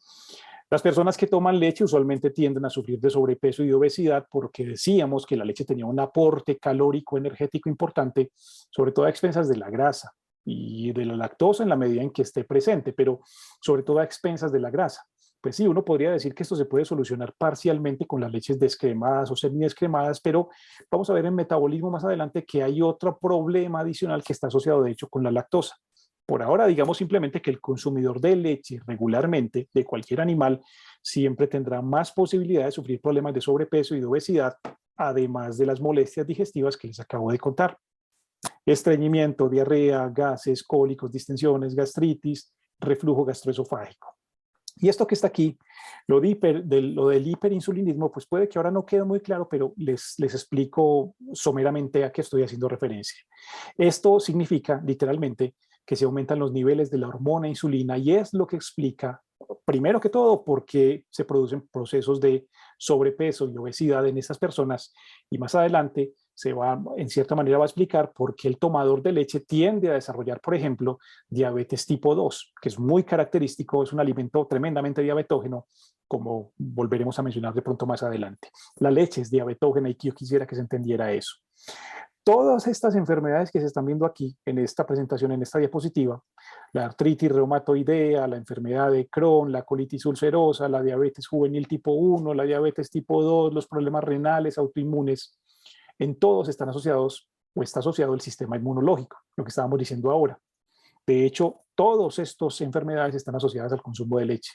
Las personas que toman leche usualmente tienden a sufrir de sobrepeso y de obesidad porque decíamos que la leche tenía un aporte calórico energético importante, sobre todo a expensas de la grasa y de la lactosa en la medida en que esté presente, pero sobre todo a expensas de la grasa. Pues sí, uno podría decir que esto se puede solucionar parcialmente con las leches descremadas o semidescremadas, pero vamos a ver en metabolismo más adelante que hay otro problema adicional que está asociado de hecho con la lactosa. Por ahora digamos simplemente que el consumidor de leche regularmente de cualquier animal siempre tendrá más posibilidad de sufrir problemas de sobrepeso y de obesidad, además de las molestias digestivas que les acabo de contar. Estreñimiento, diarrea, gases, cólicos, distensiones, gastritis, reflujo gastroesofágico. Y esto que está aquí, lo del hiperinsulinismo, pues puede que ahora no quede muy claro, pero les explico someramente a qué estoy haciendo referencia. Esto significa literalmente que se aumentan los niveles de la hormona insulina y es lo que explica, primero que todo, por qué se producen procesos de sobrepeso y obesidad en estas personas y más adelante en cierta manera va a explicar por qué el tomador de leche tiende a desarrollar, por ejemplo, diabetes tipo 2, que es muy característico, es un alimento tremendamente diabetógeno, como volveremos a mencionar de pronto más adelante. La leche es diabetógena y yo quisiera que se entendiera eso. Todas estas enfermedades que se están viendo aquí en esta presentación, en esta diapositiva, la artritis reumatoidea, la enfermedad de Crohn, la colitis ulcerosa, la diabetes juvenil tipo 1, la diabetes tipo 2, los problemas renales, autoinmunes, en todos están asociados o está asociado el sistema inmunológico, lo que estábamos diciendo ahora. De hecho, todas estas enfermedades están asociadas al consumo de leche.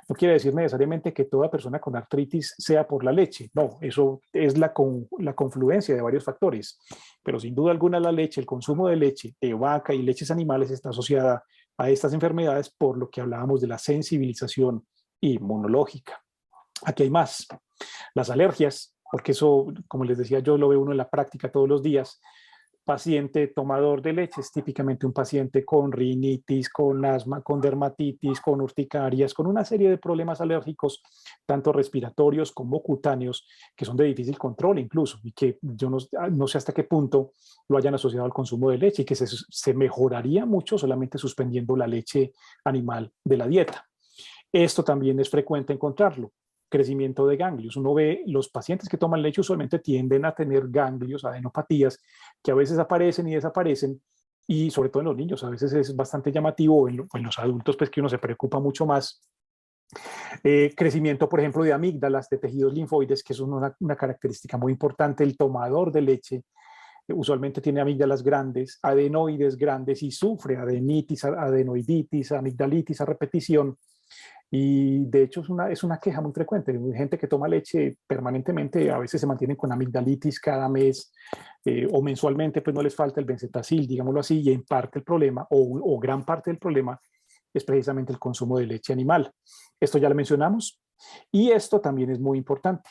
No quiere decir necesariamente que toda persona con artritis sea por la leche. No, eso es la confluencia de varios factores. Pero sin duda alguna la leche, el consumo de leche de vaca y leches animales está asociada a estas enfermedades por lo que hablábamos de la sensibilización inmunológica. Aquí hay más. Las alergias, porque eso, como les decía, yo lo veo uno en la práctica todos los días. Paciente tomador de leche es típicamente un paciente con rinitis, con asma, con dermatitis, con urticarias, con una serie de problemas alérgicos, tanto respiratorios como cutáneos, que son de difícil control incluso, y que yo no sé hasta qué punto lo hayan asociado al consumo de leche y que se mejoraría mucho solamente suspendiendo la leche animal de la dieta. Esto también es frecuente encontrarlo. Crecimiento de ganglios. Uno ve los pacientes que toman leche usualmente tienden a tener ganglios, adenopatías, que a veces aparecen y desaparecen, y sobre todo en los niños a veces es bastante llamativo, en los adultos pues que uno se preocupa mucho más. Crecimiento, por ejemplo, de amígdalas, de tejidos linfoides, que es una característica muy importante. El tomador de leche usualmente tiene amígdalas grandes, adenoides grandes y sufre adenitis, adenoiditis, amigdalitis a repetición. Y de hecho es una queja muy frecuente. Hay gente que toma leche permanentemente, a veces se mantienen con amigdalitis cada mes o mensualmente, pues no les falta el benzetacil, digámoslo así, y en parte el problema o gran parte del problema es precisamente el consumo de leche animal. Esto ya lo mencionamos y esto también es muy importante.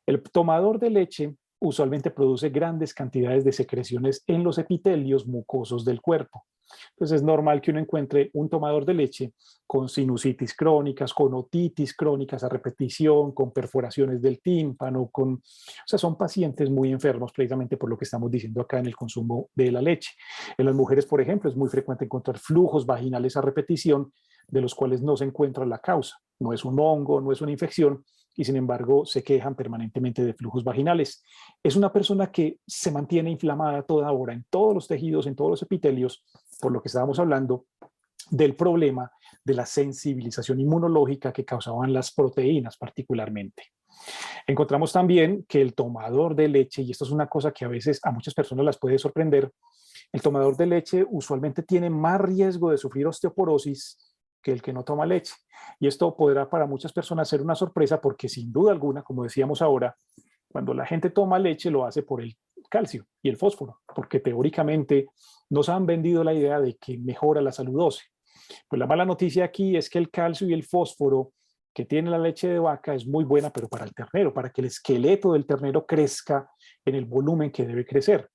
El tomador de leche usualmente produce grandes cantidades de secreciones en los epitelios mucosos del cuerpo. Entonces es normal que uno encuentre un tomador de leche con sinusitis crónicas, con otitis crónicas a repetición, con perforaciones del tímpano, o sea, son pacientes muy enfermos precisamente por lo que estamos diciendo acá en el consumo de la leche. En las mujeres, por ejemplo, es muy frecuente encontrar flujos vaginales a repetición de los cuales no se encuentra la causa. No es un hongo, no es una infección, y sin embargo se quejan permanentemente de flujos vaginales. Es una persona que se mantiene inflamada toda hora en todos los tejidos, en todos los epitelios, por lo que estábamos hablando del problema de la sensibilización inmunológica que causaban las proteínas particularmente. Encontramos también que el tomador de leche, y esto es una cosa que a veces a muchas personas las puede sorprender, el tomador de leche usualmente tiene más riesgo de sufrir osteoporosis que el que no toma leche. Y esto podrá para muchas personas ser una sorpresa porque sin duda alguna, como decíamos ahora, cuando la gente toma leche lo hace por el calcio y el fósforo, porque teóricamente nos han vendido la idea de que mejora la salud ósea. Pues la mala noticia aquí es que el calcio y el fósforo que tiene la leche de vaca es muy buena, pero para el ternero, para que el esqueleto del ternero crezca en el volumen que debe crecer.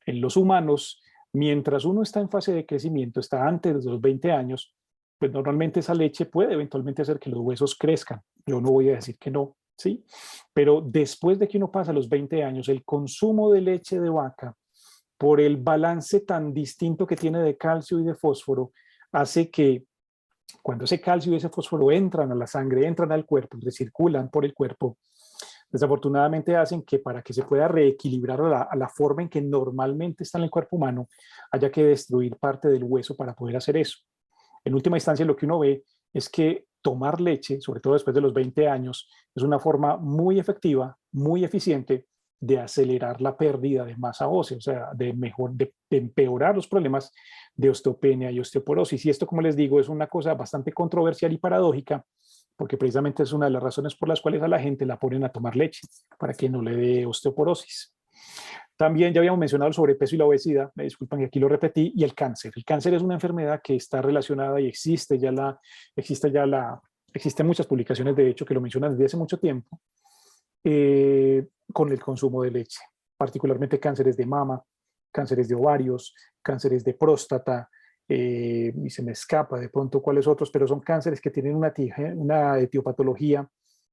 En los humanos, mientras uno está en fase de crecimiento, está antes de los 20 años, pues normalmente esa leche puede eventualmente hacer que los huesos crezcan. Yo no voy a decir que no, ¿sí? Pero después de que uno pasa los 20 años, el consumo de leche de vaca, por el balance tan distinto que tiene de calcio y de fósforo, hace que cuando ese calcio y ese fósforo entran a la sangre, entran al cuerpo, recirculan por el cuerpo, desafortunadamente hacen que para que se pueda reequilibrar a la forma en que normalmente está en el cuerpo humano, haya que destruir parte del hueso para poder hacer eso. En última instancia, lo que uno ve es que tomar leche, sobre todo después de los 20 años, es una forma muy efectiva, muy eficiente de acelerar la pérdida de masa ósea, o sea, de empeorar los problemas de osteopenia y osteoporosis. Y esto, como les digo, es una cosa bastante controversial y paradójica, porque precisamente es una de las razones por las cuales a la gente la ponen a tomar leche, para que no le dé osteoporosis. También ya habíamos mencionado el sobrepeso y la obesidad, me disculpan que aquí lo repetí, y el cáncer. El cáncer es una enfermedad que está relacionada y existen muchas publicaciones de hecho que lo mencionan desde hace mucho tiempo, con el consumo de leche, particularmente cánceres de mama, cánceres de ovarios, cánceres de próstata, y se me escapa de pronto cuáles otros, pero son cánceres que tienen una etiopatología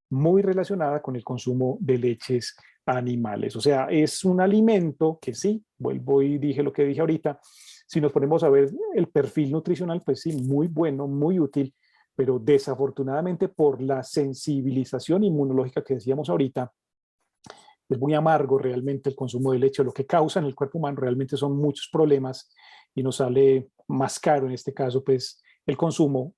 muy relacionada con el consumo de leches animales. O sea, es un alimento que sí, vuelvo y dije lo que dije ahorita, si nos ponemos a ver el perfil nutricional, pues sí, muy bueno, muy útil, pero desafortunadamente por la sensibilización inmunológica que decíamos ahorita, es muy amargo realmente el consumo de leche. Lo que causa en el cuerpo humano realmente son muchos problemas y nos sale más caro en este caso, pues el consumo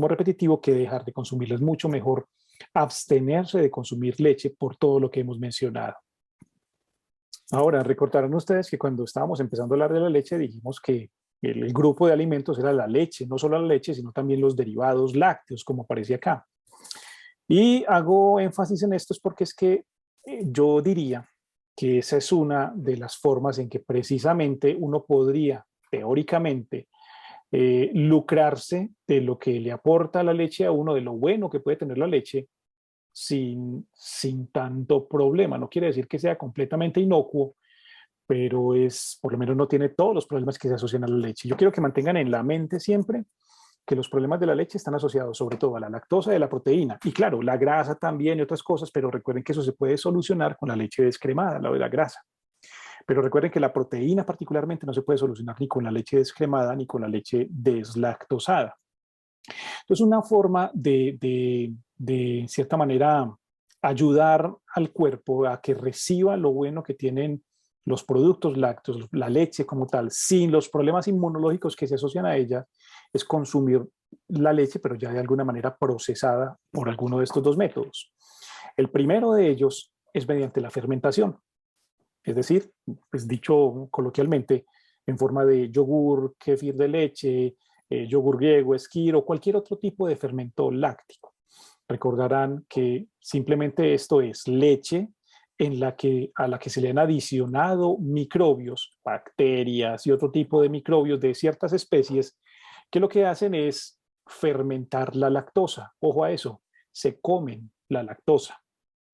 repetitivo que dejar de consumirla. Es mucho mejor abstenerse de consumir leche por todo lo que hemos mencionado. Ahora, recordarán ustedes que cuando estábamos empezando a hablar de la leche dijimos que el grupo de alimentos era la leche, no solo la leche, sino también los derivados lácteos, como aparece acá. Y hago énfasis en esto es porque es que yo diría que esa es una de las formas en que precisamente uno podría, teóricamente, lucrarse de lo que le aporta la leche a uno, de lo bueno que puede tener la leche, sin tanto problema. No quiere decir que sea completamente inocuo, pero por lo menos no tiene todos los problemas que se asocian a la leche. Yo quiero que mantengan en la mente siempre que los problemas de la leche están asociados sobre todo a la lactosa y a la proteína. Y claro, la grasa también y otras cosas, pero recuerden que eso se puede solucionar con la leche descremada, la de la grasa. Pero recuerden que la proteína particularmente no se puede solucionar ni con la leche descremada ni con la leche deslactosada. Entonces, una forma de cierta manera, ayudar al cuerpo a que reciba lo bueno que tienen los productos lácteos, la leche como tal, sin los problemas inmunológicos que se asocian a ella, es consumir la leche, pero ya de alguna manera procesada por alguno de estos dos métodos. El primero de ellos es mediante la fermentación, es decir, pues dicho coloquialmente, en forma de yogur, kéfir de leche, yogur griego, esquir o cualquier otro tipo de fermento láctico. Recordarán que simplemente esto es leche a la que se le han adicionado microbios, bacterias y otro tipo de microbios de ciertas especies que lo que hacen es fermentar la lactosa. Ojo a eso, se comen la lactosa.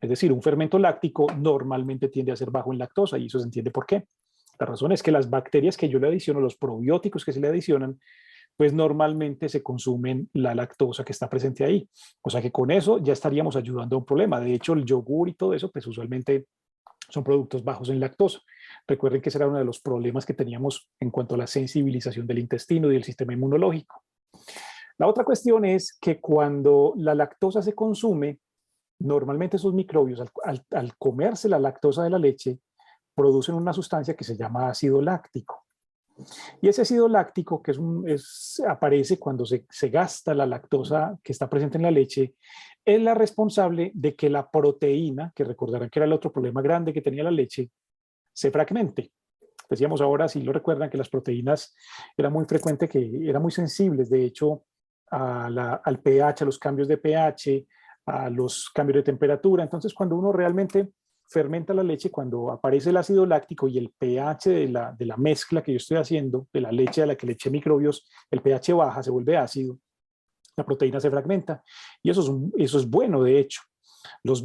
Es decir, un fermento láctico normalmente tiende a ser bajo en lactosa y eso se entiende por qué. La razón es que las bacterias que yo le adiciono, los probióticos que se le adicionan, pues normalmente se consumen la lactosa que está presente ahí. O sea que con eso ya estaríamos ayudando a un problema. De hecho, el yogur y todo eso, pues usualmente son productos bajos en lactosa. Recuerden que ese era uno de los problemas que teníamos en cuanto a la sensibilización del intestino y del sistema inmunológico. La otra cuestión es que cuando la lactosa se consume, normalmente esos microbios, al comerse la lactosa de la leche, producen una sustancia que se llama ácido láctico. Y ese ácido láctico, que aparece cuando se gasta la lactosa que está presente en la leche, es la responsable de que la proteína, que recordarán que era el otro problema grande que tenía la leche, se fragmente. Decíamos ahora, si lo recuerdan, que las proteínas era muy frecuente, que eran muy sensibles, de hecho, al pH, a los cambios de pH, a los cambios de temperatura. Entonces, cuando uno realmente fermenta la leche, cuando aparece el ácido láctico y el pH de la mezcla que yo estoy haciendo, de la leche a la que le eché microbios, el pH baja, se vuelve ácido, la proteína se fragmenta. Y eso es bueno, de hecho.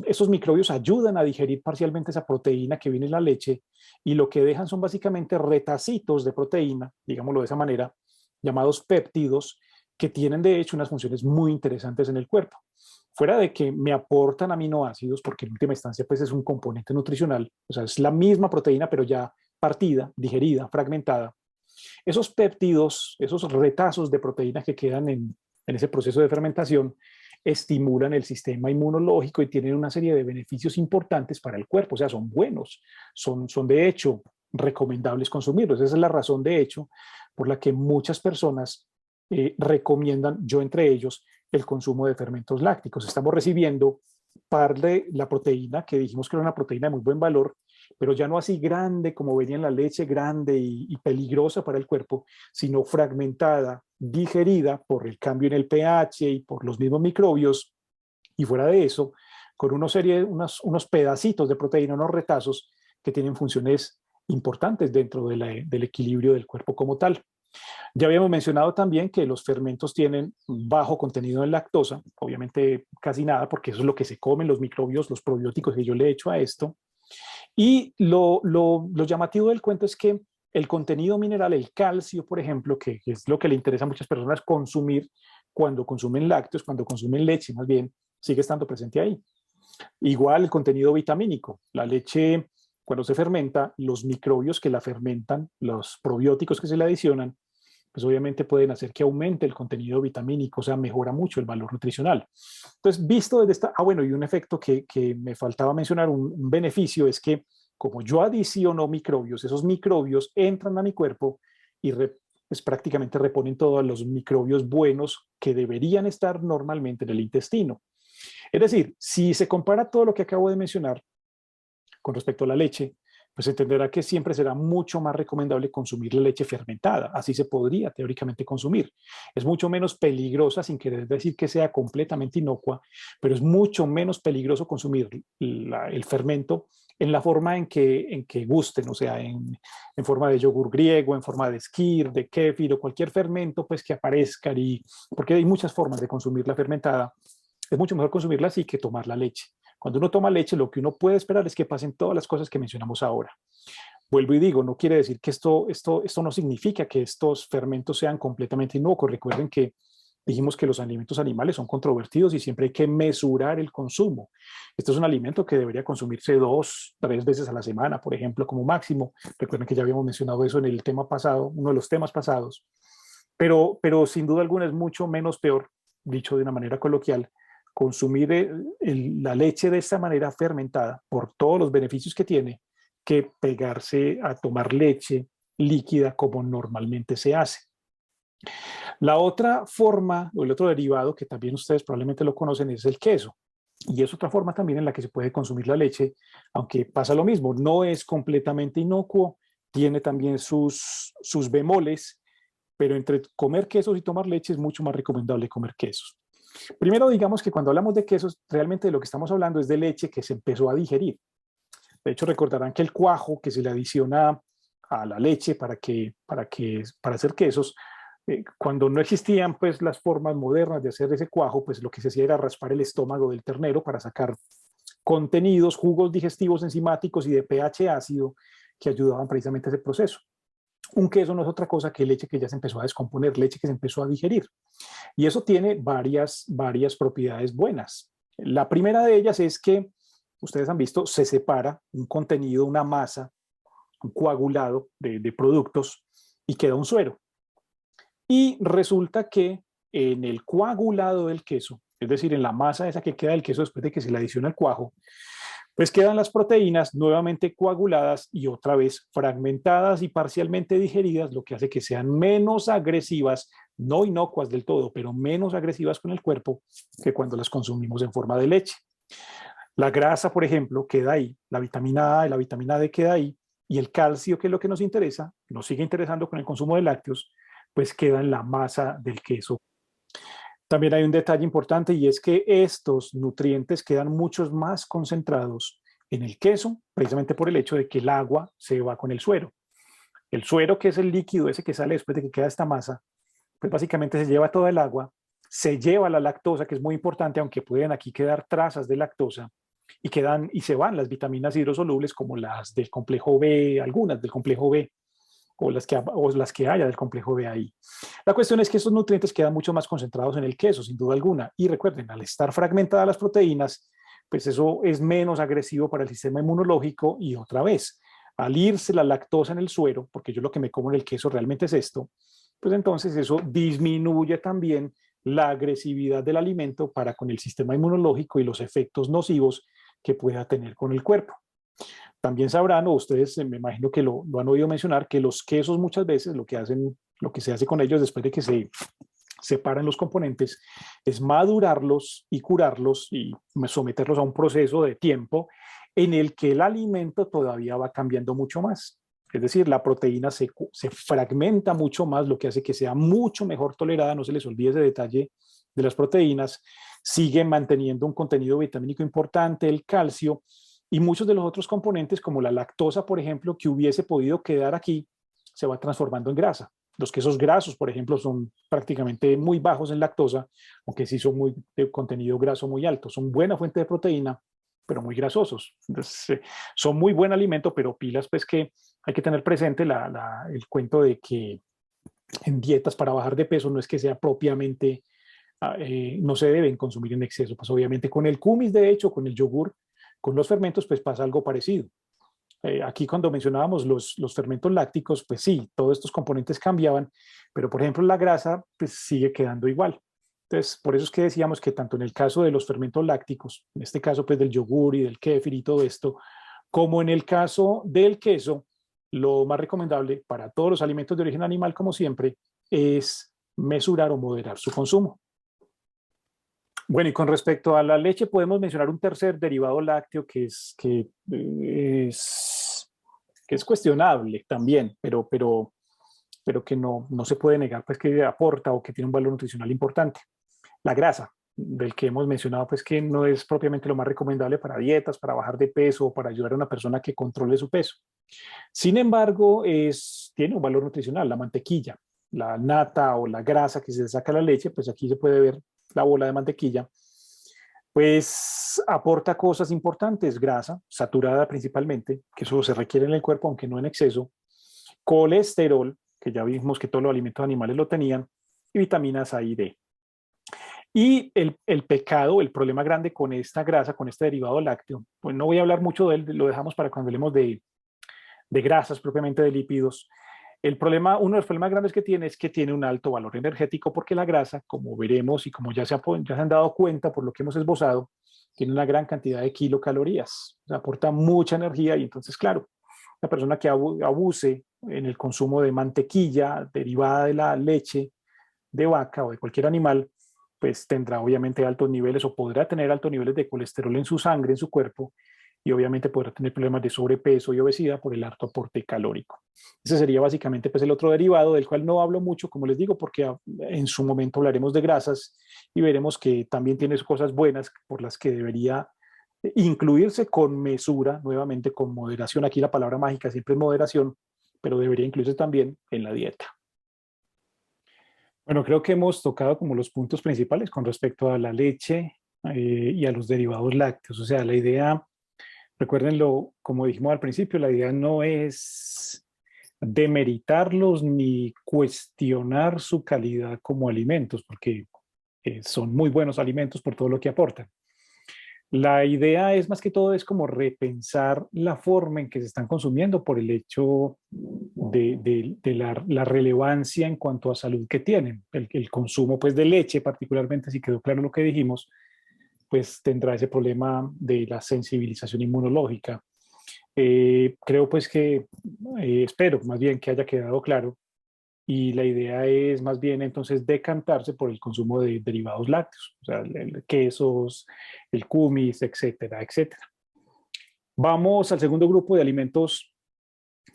Esos microbios ayudan a digerir parcialmente esa proteína que viene en la leche y lo que dejan son básicamente retacitos de proteína, digámoslo de esa manera, llamados péptidos, que tienen de hecho unas funciones muy interesantes en el cuerpo. Fuera de que me aportan aminoácidos, porque en última instancia pues es un componente nutricional, o sea, es la misma proteína, pero ya partida, digerida, fragmentada. Esos péptidos, esos retazos de proteínas que quedan en ese proceso de fermentación, estimulan el sistema inmunológico y tienen una serie de beneficios importantes para el cuerpo, o sea, son buenos, son de hecho recomendables consumirlos. Esa es la razón, de hecho, por la que muchas personas recomiendan, yo entre ellos, el consumo de fermentos lácticos. Estamos recibiendo par de la proteína, que dijimos que era una proteína de muy buen valor, pero ya no así grande como venía en la leche, grande y peligrosa para el cuerpo, sino fragmentada, digerida por el cambio en el pH y por los mismos microbios, y fuera de eso, con unos pedacitos de proteína, unos retazos que tienen funciones importantes dentro del equilibrio del cuerpo como tal. Ya habíamos mencionado también que los fermentos tienen bajo contenido en lactosa, obviamente casi nada, porque eso es lo que se comen los microbios, los probióticos que yo le he hecho a esto. Y lo llamativo del cuento es que el contenido mineral, el calcio, por ejemplo, que es lo que le interesa a muchas personas consumir cuando consumen lácteos, cuando consumen leche, más bien, sigue estando presente ahí. Igual el contenido vitamínico. La leche, cuando se fermenta, los microbios que la fermentan, los probióticos que se le adicionan, pues obviamente pueden hacer que aumente el contenido vitamínico, o sea, mejora mucho el valor nutricional. Entonces, visto desde esta... Ah, bueno, y un efecto que me faltaba mencionar, un beneficio es que como yo adiciono microbios, esos microbios entran a mi cuerpo y pues prácticamente reponen todos los microbios buenos que deberían estar normalmente en el intestino. Es decir, si se compara todo lo que acabo de mencionar con respecto a la leche, pues entenderá que siempre será mucho más recomendable consumir la leche fermentada. Así se podría teóricamente consumir. Es mucho menos peligrosa, sin querer decir que sea completamente inocua, pero es mucho menos peligroso consumir el fermento en la forma en que gusten, o sea, en forma de yogur griego, en forma de skyr, de kéfir o cualquier fermento pues que aparezca, porque hay muchas formas de consumir la fermentada. Es mucho mejor consumirla así que tomar la leche. Cuando uno toma leche, lo que uno puede esperar es que pasen todas las cosas que mencionamos ahora. Vuelvo y digo, no quiere decir que esto no significa que estos fermentos sean completamente inocuos. Recuerden que dijimos que los alimentos animales son controvertidos y siempre hay que mesurar el consumo. Esto es un alimento que debería consumirse 2, 3 veces a la semana, por ejemplo, como máximo. Recuerden que ya habíamos mencionado eso en el tema pasado, uno de los temas pasados. Pero sin duda alguna es mucho menos peor, dicho de una manera coloquial, consumir la leche de esta manera fermentada por todos los beneficios que tiene, que pegarse a tomar leche líquida como normalmente se hace. La otra forma o el otro derivado que también ustedes probablemente lo conocen es el queso. Y es otra forma también en la que se puede consumir la leche, aunque pasa lo mismo, no es completamente inocuo, tiene también sus bemoles, pero entre comer quesos y tomar leche es mucho más recomendable comer quesos. Primero, digamos que cuando hablamos de quesos, realmente de lo que estamos hablando es de leche que se empezó a digerir. De hecho, recordarán que el cuajo que se le adiciona a la leche para hacer quesos, cuando no existían pues las formas modernas de hacer ese cuajo, pues lo que se hacía era raspar el estómago del ternero para sacar contenidos, jugos digestivos enzimáticos y de pH ácido que ayudaban precisamente a ese proceso. Un queso no es otra cosa que leche que ya se empezó a descomponer, leche que se empezó a digerir. Y eso tiene varias propiedades buenas. La primera de ellas es que, ustedes han visto, se separa un contenido, una masa, un coagulado de productos y queda un suero. Y resulta que en el coagulado del queso, es decir, en la masa esa que queda del queso después de que se le adiciona el cuajo, pues quedan las proteínas nuevamente coaguladas y otra vez fragmentadas y parcialmente digeridas, lo que hace que sean menos agresivas, no inocuas del todo, pero menos agresivas con el cuerpo que cuando las consumimos en forma de leche. La grasa, por ejemplo, queda ahí, la vitamina A y la vitamina D queda ahí, y el calcio, que es lo que nos interesa, nos sigue interesando con el consumo de lácteos, pues queda en la masa del queso. También hay un detalle importante y es que estos nutrientes quedan muchos más concentrados en el queso, precisamente por el hecho de que el agua se va con el suero. El suero, que es el líquido ese que sale después de que queda esta masa, pues básicamente se lleva toda el agua, se lleva la lactosa, que es muy importante, aunque pueden aquí quedar trazas de lactosa, y se van las vitaminas hidrosolubles como las del complejo B, algunas del complejo B, o las que haya del complejo B ahí. La cuestión es que estos nutrientes quedan mucho más concentrados en el queso, sin duda alguna. Y recuerden, al estar fragmentadas las proteínas, pues eso es menos agresivo para el sistema inmunológico y otra vez, al irse la lactosa en el suero, porque yo lo que me como en el queso realmente es esto, pues entonces eso disminuye también la agresividad del alimento para con el sistema inmunológico y los efectos nocivos que pueda tener con el cuerpo. También sabrán, o ustedes me imagino que lo han oído mencionar, que los quesos muchas veces lo que se hace con ellos después de que se separan los componentes es madurarlos y curarlos y someterlos a un proceso de tiempo en el que el alimento todavía va cambiando mucho más. Es decir, la proteína se fragmenta mucho más, lo que hace que sea mucho mejor tolerada. No se les olvide ese detalle de las proteínas. Siguen manteniendo un contenido vitamínico importante, el calcio, y muchos de los otros componentes, como la lactosa, por ejemplo, que hubiese podido quedar aquí, se va transformando en grasa. Los quesos grasos, por ejemplo, son prácticamente muy bajos en lactosa, aunque sí son de contenido graso muy alto. Son buena fuente de proteína, pero muy grasosos. Entonces, son muy buen alimento, pero pilas, pues que hay que tener presente el cuento de que en dietas para bajar de peso no es que sea propiamente no se deben consumir en exceso. Pues obviamente con el kumis, de hecho, con el yogur, con los fermentos, pues pasa algo parecido. Aquí cuando mencionábamos los fermentos lácticos, pues sí, todos estos componentes cambiaban, pero por ejemplo la grasa pues sigue quedando igual. Entonces, por eso es que decíamos que tanto en el caso de los fermentos lácticos, en este caso pues del yogur y del kéfir y todo esto, como en el caso del queso, lo más recomendable para todos los alimentos de origen animal, como siempre, es mesurar o moderar su consumo. Bueno, y con respecto a la leche, podemos mencionar un tercer derivado lácteo que es cuestionable también, pero que no se puede negar pues, que aporta o que tiene un valor nutricional importante. La grasa, del que hemos mencionado, pues que no es propiamente lo más recomendable para dietas, para bajar de peso o para ayudar a una persona que controle su peso. Sin embargo, tiene un valor nutricional, la mantequilla, la nata o la grasa que se saca de la leche, pues aquí se puede ver la bola de mantequilla, pues aporta cosas importantes, grasa, saturada principalmente, que eso se requiere en el cuerpo, aunque no en exceso, colesterol, que ya vimos que todos los alimentos animales lo tenían, y vitaminas A y D. Y el pecado, el problema grande con esta grasa, con este derivado lácteo, pues no voy a hablar mucho de él, lo dejamos para cuando hablemos de grasas, propiamente de lípidos. El problema, uno de los problemas grandes que tiene es que tiene un alto valor energético porque la grasa, como veremos y como ya se han dado cuenta por lo que hemos esbozado, tiene una gran cantidad de kilocalorías, o sea, aporta mucha energía y entonces, claro, la persona que abuse en el consumo de mantequilla derivada de la leche de vaca o de cualquier animal, pues tendrá obviamente altos niveles o podrá tener altos niveles de colesterol en su sangre, en su cuerpo, y obviamente podrá tener problemas de sobrepeso y obesidad por el alto aporte calórico. Ese sería básicamente pues, el otro derivado del cual no hablo mucho, como les digo, porque en su momento hablaremos de grasas y veremos que también tiene cosas buenas por las que debería incluirse con mesura, nuevamente con moderación. Aquí la palabra mágica siempre es moderación, pero debería incluirse también en la dieta. Bueno, creo que hemos tocado como los puntos principales con respecto a la leche y a los derivados lácteos. O sea, la idea, recuérdenlo, como dijimos al principio, la idea no es demeritarlos ni cuestionar su calidad como alimentos, porque son muy buenos alimentos por todo lo que aportan. La idea es más que todo es como repensar la forma en que se están consumiendo por el hecho de la relevancia en cuanto a salud que tienen. El consumo pues de leche, particularmente, si quedó claro lo que dijimos, pues tendrá ese problema de la sensibilización inmunológica. Creo pues que, espero más bien que haya quedado claro y la idea es más bien entonces decantarse por el consumo de derivados lácteos, o sea, quesos, el kumis, etcétera, etcétera. Vamos al segundo grupo de alimentos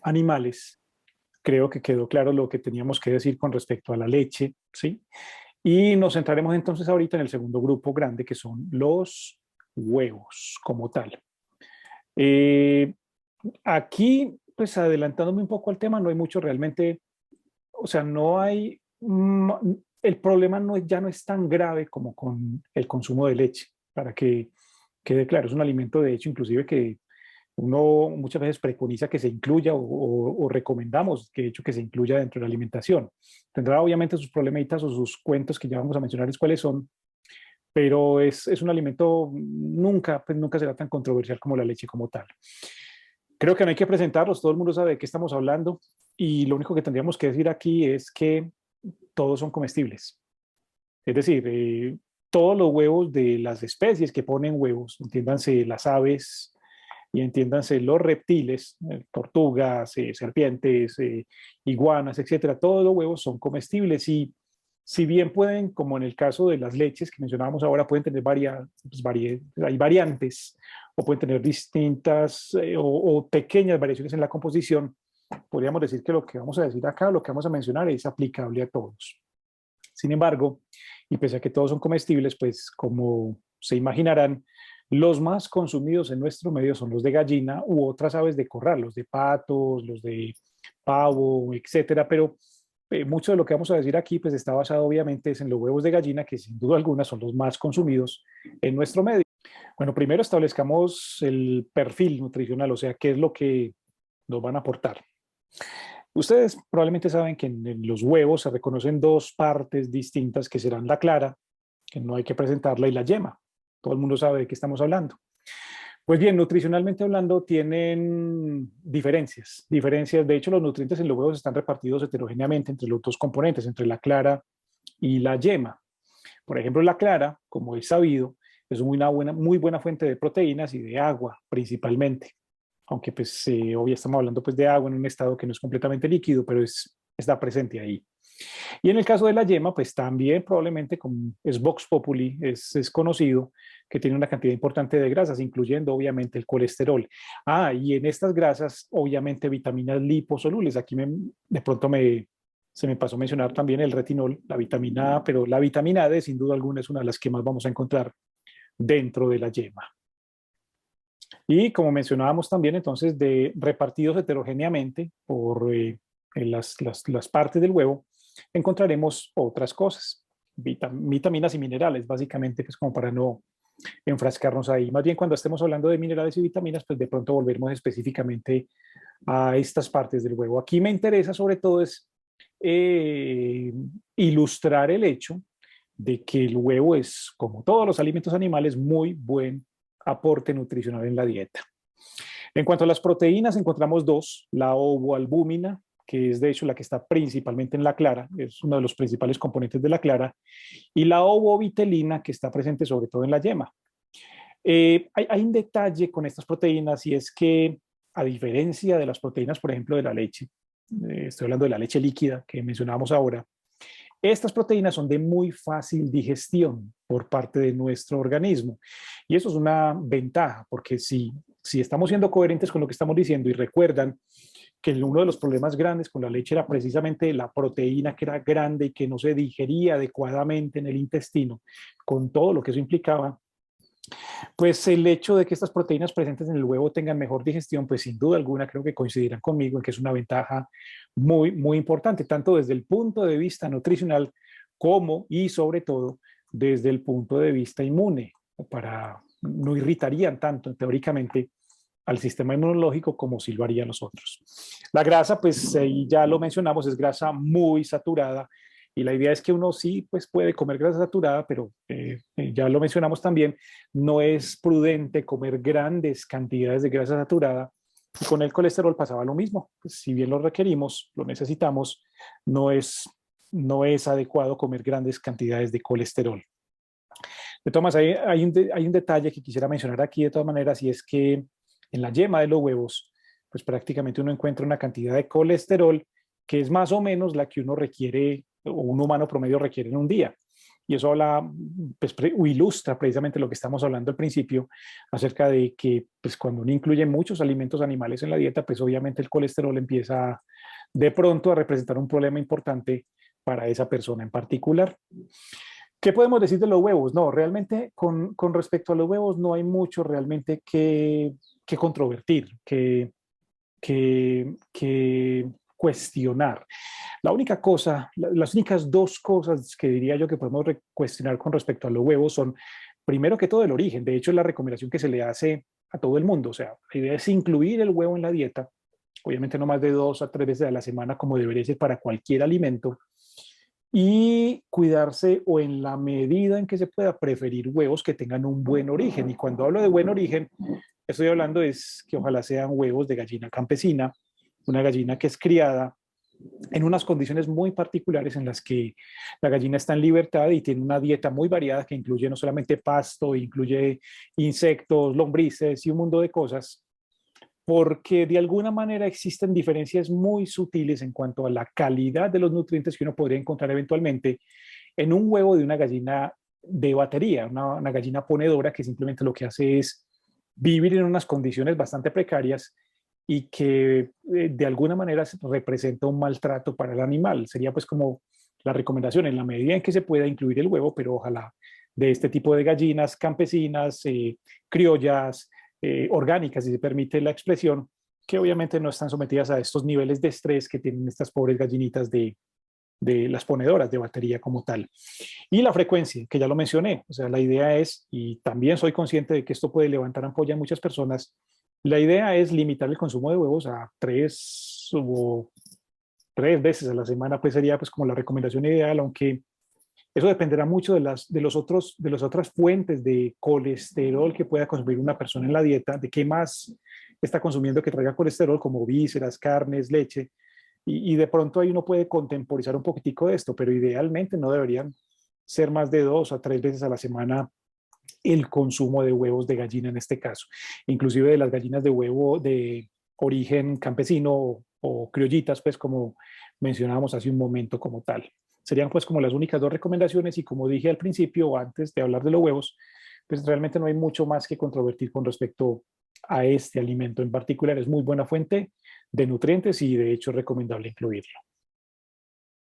animales. Creo que quedó claro lo que teníamos que decir con respecto a la leche, ¿sí? Y nos centraremos entonces ahorita en el segundo grupo grande, que son los huevos como tal. Eh, Aquí, pues adelantándome un poco al tema, no hay mucho realmente, o sea, no hay, el problema ya no es tan grave como con el consumo de leche, para que quede claro, es un alimento de hecho inclusive que uno muchas veces preconiza que se incluya o recomendamos que de hecho que se incluya dentro de la alimentación. Tendrá obviamente sus problemitas o sus cuentos que ya vamos a mencionarles cuáles son, pero es un alimento nunca, pues nunca será tan controversial como la leche como tal. Creo que no hay que presentarlos, todo el mundo sabe de qué estamos hablando y lo único que tendríamos que decir aquí es que todos son comestibles. Es decir, todos los huevos de las especies que ponen huevos, entiéndanse las aves y entiéndanse los reptiles, tortugas, serpientes, iguanas, etcétera, todos los huevos son comestibles y si bien pueden, como en el caso de las leches que mencionábamos ahora, pueden tener hay variantes o pueden tener distintas o pequeñas variaciones en la composición, podríamos decir que lo que vamos a decir acá, lo que vamos a mencionar es aplicable a todos. Sin embargo, y pese a que todos son comestibles, pues como se imaginarán, los más consumidos en nuestro medio son los de gallina u otras aves de corral, los de patos, los de pavo, etcétera, pero mucho de lo que vamos a decir aquí pues está basado obviamente en los huevos de gallina, que sin duda alguna son los más consumidos en nuestro medio. Bueno, primero establezcamos el perfil nutricional, o sea, qué es lo que nos van a aportar. Ustedes probablemente saben que en los huevos se reconocen dos partes distintas que serán la clara que no hay que presentarla, y la yema. Todo el mundo sabe de qué estamos hablando. Pues bien, nutricionalmente hablando, tienen diferencias. De hecho, los nutrientes en los huevos están repartidos heterogéneamente entre los dos componentes, entre la clara y la yema. Por ejemplo, la clara, como es sabido, es una muy buena fuente de proteínas y de agua principalmente. Aunque pues hoy estamos hablando pues de agua en un estado que no es completamente líquido, pero está presente ahí. Y en el caso de la yema, pues también probablemente como es Vox Populi, es conocido que tiene una cantidad importante de grasas, incluyendo obviamente el colesterol. Y en estas grasas, obviamente vitaminas liposolubles. Aquí de pronto se me pasó mencionar también el retinol, la vitamina A, pero la vitamina D sin duda alguna es una de las que más vamos a encontrar dentro de la yema. Y como mencionábamos también, entonces, repartidos heterogéneamente por las partes del huevo, encontraremos otras cosas, vitaminas y minerales, básicamente, pues como para no enfrascarnos ahí. Más bien cuando estemos hablando de minerales y vitaminas, pues de pronto volveremos específicamente a estas partes del huevo. Aquí me interesa sobre todo es ilustrar el hecho de que el huevo es, como todos los alimentos animales, muy buen aporte nutricional en la dieta. En cuanto a las proteínas, encontramos dos, la ovoalbúmina, que es de hecho la que está principalmente en la clara, es uno de los principales componentes de la clara, y la ovovitelina, que está presente sobre todo en la yema. Hay un detalle con estas proteínas y es que, a diferencia de las proteínas, por ejemplo, de la leche, estoy hablando de la leche líquida que mencionábamos ahora, estas proteínas son de muy fácil digestión por parte de nuestro organismo. Y eso es una ventaja, porque si estamos siendo coherentes con lo que estamos diciendo y recuerdan que uno de los problemas grandes con la leche era precisamente la proteína, que era grande y que no se digería adecuadamente en el intestino, con todo lo que eso implicaba, pues el hecho de que estas proteínas presentes en el huevo tengan mejor digestión, pues sin duda alguna creo que coincidirán conmigo en que es una ventaja muy, muy importante, tanto desde el punto de vista nutricional como y sobre todo desde el punto de vista inmune, no irritarían tanto teóricamente al sistema inmunológico como si lo harían los otros. La grasa, pues ya lo mencionamos, es grasa muy saturada, y la idea es que uno sí pues puede comer grasa saturada, pero ya lo mencionamos también, no es prudente comer grandes cantidades de grasa saturada. Y con el colesterol pasaba lo mismo. Pues, si bien lo requerimos, lo necesitamos, no es adecuado comer grandes cantidades de colesterol. De todas maneras, hay un detalle que quisiera mencionar aquí de todas maneras, y es que en la yema de los huevos, pues prácticamente uno encuentra una cantidad de colesterol que es más o menos la que uno requiere, o un humano promedio requiere en un día. Y eso habla, pues, ilustra precisamente lo que estamos hablando al principio, acerca de que pues, cuando uno incluye muchos alimentos animales en la dieta, pues obviamente el colesterol empieza de pronto a representar un problema importante para esa persona en particular. ¿Qué podemos decir de los huevos? No, realmente con respecto a los huevos no hay mucho realmente que controvertir, que cuestionar. Las únicas dos cosas que diría yo que podemos cuestionar con respecto a los huevos son, primero que todo, el origen. De hecho, es la recomendación que se le hace a todo el mundo. O sea, la idea es incluir el huevo en la dieta, obviamente no más de 2 a 3 veces a la semana, como debería ser para cualquier alimento, y cuidarse, o en la medida en que se pueda, preferir huevos que tengan un buen origen. Y cuando hablo de buen origen, estoy hablando es que ojalá sean huevos de gallina campesina, una gallina que es criada en unas condiciones muy particulares en las que la gallina está en libertad y tiene una dieta muy variada que incluye no solamente pasto, incluye insectos, lombrices y un mundo de cosas, porque de alguna manera existen diferencias muy sutiles en cuanto a la calidad de los nutrientes que uno podría encontrar eventualmente en un huevo de una gallina de batería, una gallina ponedora que simplemente lo que hace es vivir en unas condiciones bastante precarias y que de alguna manera representa un maltrato para el animal. Sería pues como la recomendación en la medida en que se pueda incluir el huevo, pero ojalá de este tipo de gallinas campesinas, criollas, orgánicas, si se permite la expresión, que obviamente no están sometidas a estos niveles de estrés que tienen estas pobres gallinitas de las ponedoras de batería como tal. Y la frecuencia, que ya lo mencioné, o sea, la idea es, y también soy consciente de que esto puede levantar ampolla en muchas personas, la idea es limitar el consumo de huevos a 3 veces a la semana, pues sería pues como la recomendación ideal, aunque Eso dependerá mucho de las otras fuentes de colesterol que pueda consumir una persona en la dieta, de qué más está consumiendo que traiga colesterol, como vísceras, carnes, leche, y de pronto ahí uno puede contemporizar un poquitico de esto, pero idealmente no deberían ser más de 2 a 3 veces a la semana el consumo de huevos de gallina en este caso, inclusive de las gallinas de huevo de origen campesino o criollitas, pues como mencionábamos hace un momento como tal. Serían pues como las únicas 2 recomendaciones y como dije al principio, antes de hablar de los huevos, pues realmente no hay mucho más que controvertir con respecto a este alimento en particular. Es muy buena fuente de nutrientes y de hecho es recomendable incluirlo.